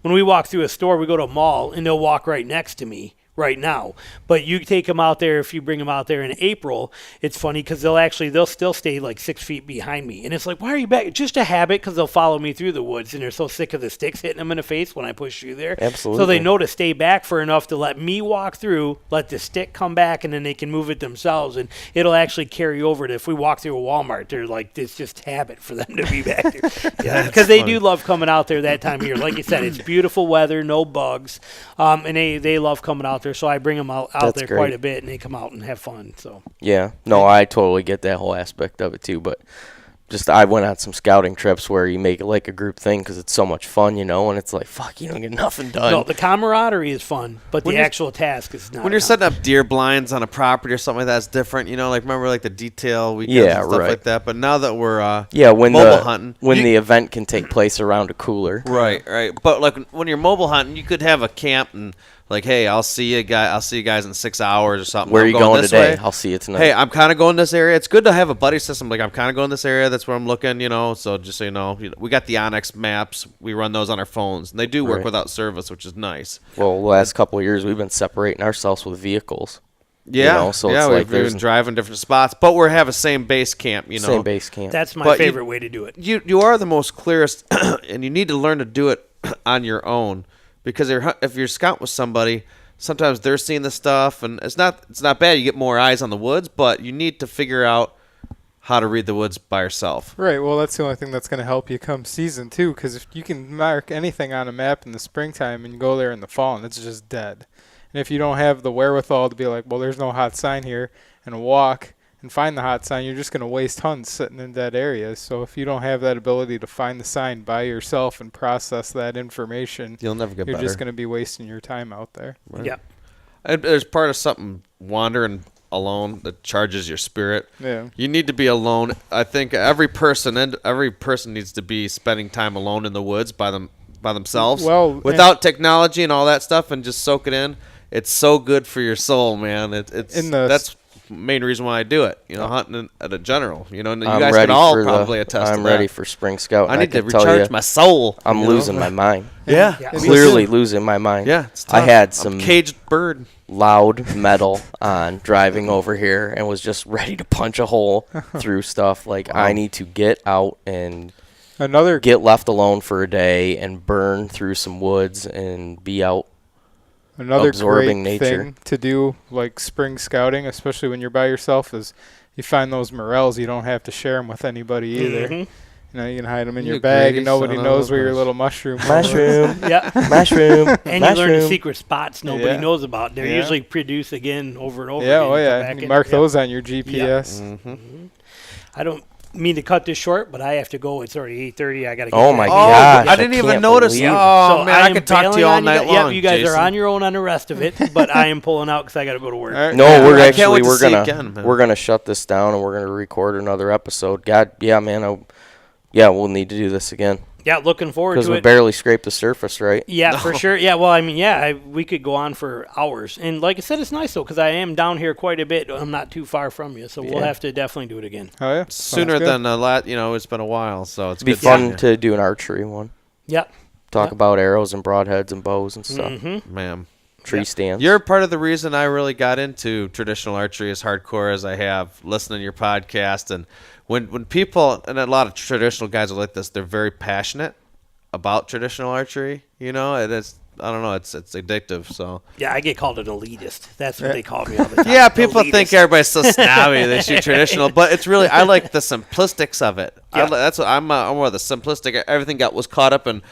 when we walk through a store, we go to a mall, and they'll walk right next to me right now. But you take them out there, if you bring them out there in April, it's funny because they'll still stay like 6 feet behind me. And it's like, why are you back? Just a habit because they'll follow me through the woods, and they're so sick of the sticks hitting them in the face when I push through there. Absolutely. So they know to stay back for enough to let me walk through, let the stick come back, and then they can move it themselves. And it'll actually carry over to if we walk through a Walmart, they're like, it's just habit for them to be back there. Yeah, because they do love coming out there that time of year. Like you said, it's beautiful weather, no bugs, and they love coming out there. So I bring them out there great. Quite a bit, and they come out and have fun. So yeah, no, I totally get that whole aspect of it too. But I went on some scouting trips where you make it like a group thing because it's so much fun, and it's like, fuck, you don't get nothing done. No, the camaraderie is fun, but the actual task is not. When you're setting up deer blinds on a property or something like that, it's different. Like remember like the detail weekends and stuff like that. But now that we're mobile hunting, when the event can take place around a cooler, right. But like when you're mobile hunting, you could have a camp and. Like, hey, I'll see you guys in 6 hours or something. Where are you going today? I'll see you tonight. Hey, I'm kind of going this area. It's good to have a buddy system. Like, I'm kind of going this area. That's where I'm looking, So just so you know, we got the Onyx maps. We run those on our phones. And they do work without service, which is nice. Well, the last couple of years, we've been separating ourselves with vehicles. Yeah, so it's like we've been driving different spots. But we have a same base camp, Same base camp. That's my favorite way to do it. You are the most clearest, and you need to learn to do it on your own. Because if you're scouting with somebody, sometimes they're seeing the stuff, and it's not bad. You get more eyes on the woods, but you need to figure out how to read the woods by yourself. Right. Well, that's the only thing that's going to help you come season too, because if you can mark anything on a map in the springtime and you go there in the fall and it's just dead, and if you don't have the wherewithal to be like, well, there's no hot sign here, and walk and find the hot sign, you're just going to waste hunts sitting in dead areas. So if you don't have that ability to find the sign by yourself and process that information, you'll never get better. You're just going to be wasting your time out there. Right. Yeah. And there's part of something wandering alone that charges your spirit. Yeah. You need to be alone. I think every person needs to be spending time alone in the woods by themselves. Well, without technology and all that stuff, and just soak it in. It's so good for your soul, man. That's main reason why I do it. Hunting at a general. And you guys can all probably attest to that. I'm ready for spring scout. I need to recharge my soul. I'm losing my mind. Yeah. Clearly losing my mind. Yeah. I had some caged bird loud metal on driving over here and was just ready to punch a hole through stuff. Like, I need to get out and get left alone for a day and burn through some woods and be out. Another absorbing great nature. thing to do, like spring scouting, especially when you're by yourself, is you find those morels. You don't have to share them with anybody either. Mm-hmm. You can hide them in your bag, and nobody knows where your little mushroom. Yeah, mushroom. And you learn the secret spots nobody knows about. They're usually produced again over and over. Yeah, you mark those on your GPS. Yep. Mm-hmm. I don't mean to cut this short, but I have to go. It's already 8:30. I got to get Oh, my gosh. I didn't even notice. So man, I could talk to you all night long. Yeah, you guys Jason. are on your own on the rest of it, but I am pulling out because I got to go to work. No, we're gonna shut this down and we're gonna record another episode. God, yeah, man. We'll need to do this again. Yeah, looking forward to it. Because we barely scraped the surface, right? Yeah, for sure. Yeah, well, I mean, we could go on for hours. And like I said, it's nice, though, because I am down here quite a bit. I'm not too far from you, so we'll have to definitely do it again. Oh, yeah? Sooner than a lot, it's been a while, so it's be fun to do an archery one. Yep. Talk about arrows and broadheads and bows and stuff. Mm-hmm. Ma'am. Tree stands. You're part of the reason I really got into traditional archery as hardcore as I have, listening to your podcast. And when people, and a lot of traditional guys are like this, they're very passionate about traditional archery, it is, I don't know, it's addictive. So yeah, I get called an elitist. That's what they call me all the time. Yeah, people think everybody's so snobby they shoot traditional, but it's really, I like the simplistics of it. Yep. That's what I'm more of the simplistic. Everything was caught up in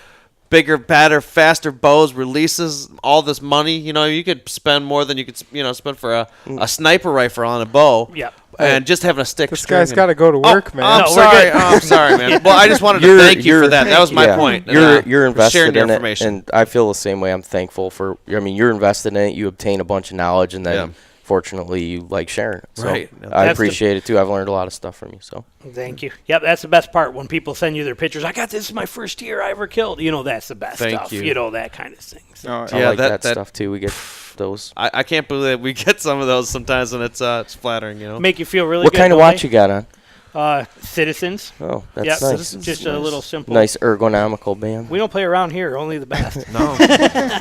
bigger, better, faster bows, releases, all this money. You could spend more than you could spend for a sniper rifle on a bow. Yep. And just having a stick. This guy's got to go to work, man. I'm sorry, man. Well, I just wanted to thank you for that. That was my point. You're invested sharing in it, and I feel the same way. I'm thankful for. You're invested in it. You obtain a bunch of knowledge, and then fortunately, you like sharing it. So right. I appreciate it too. I've learned a lot of stuff from you. So thank you. Yep, that's the best part when people send you their pictures. I got this is my first deer I ever killed. That's the best stuff. You. That kind of thing. So. I like that stuff too. We get those. I can't believe that we get some of those sometimes, and it's flattering. Make you feel really good. What kind of watch you got on? Citizens. Oh, that's nice. Citizens, just a little simple. Nice ergonomical band. We don't play around here. Only the best. No.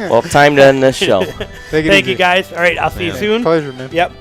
Well, time to end this show. Thank you, guys. All right, I'll see you soon. Pleasure, man. Yep.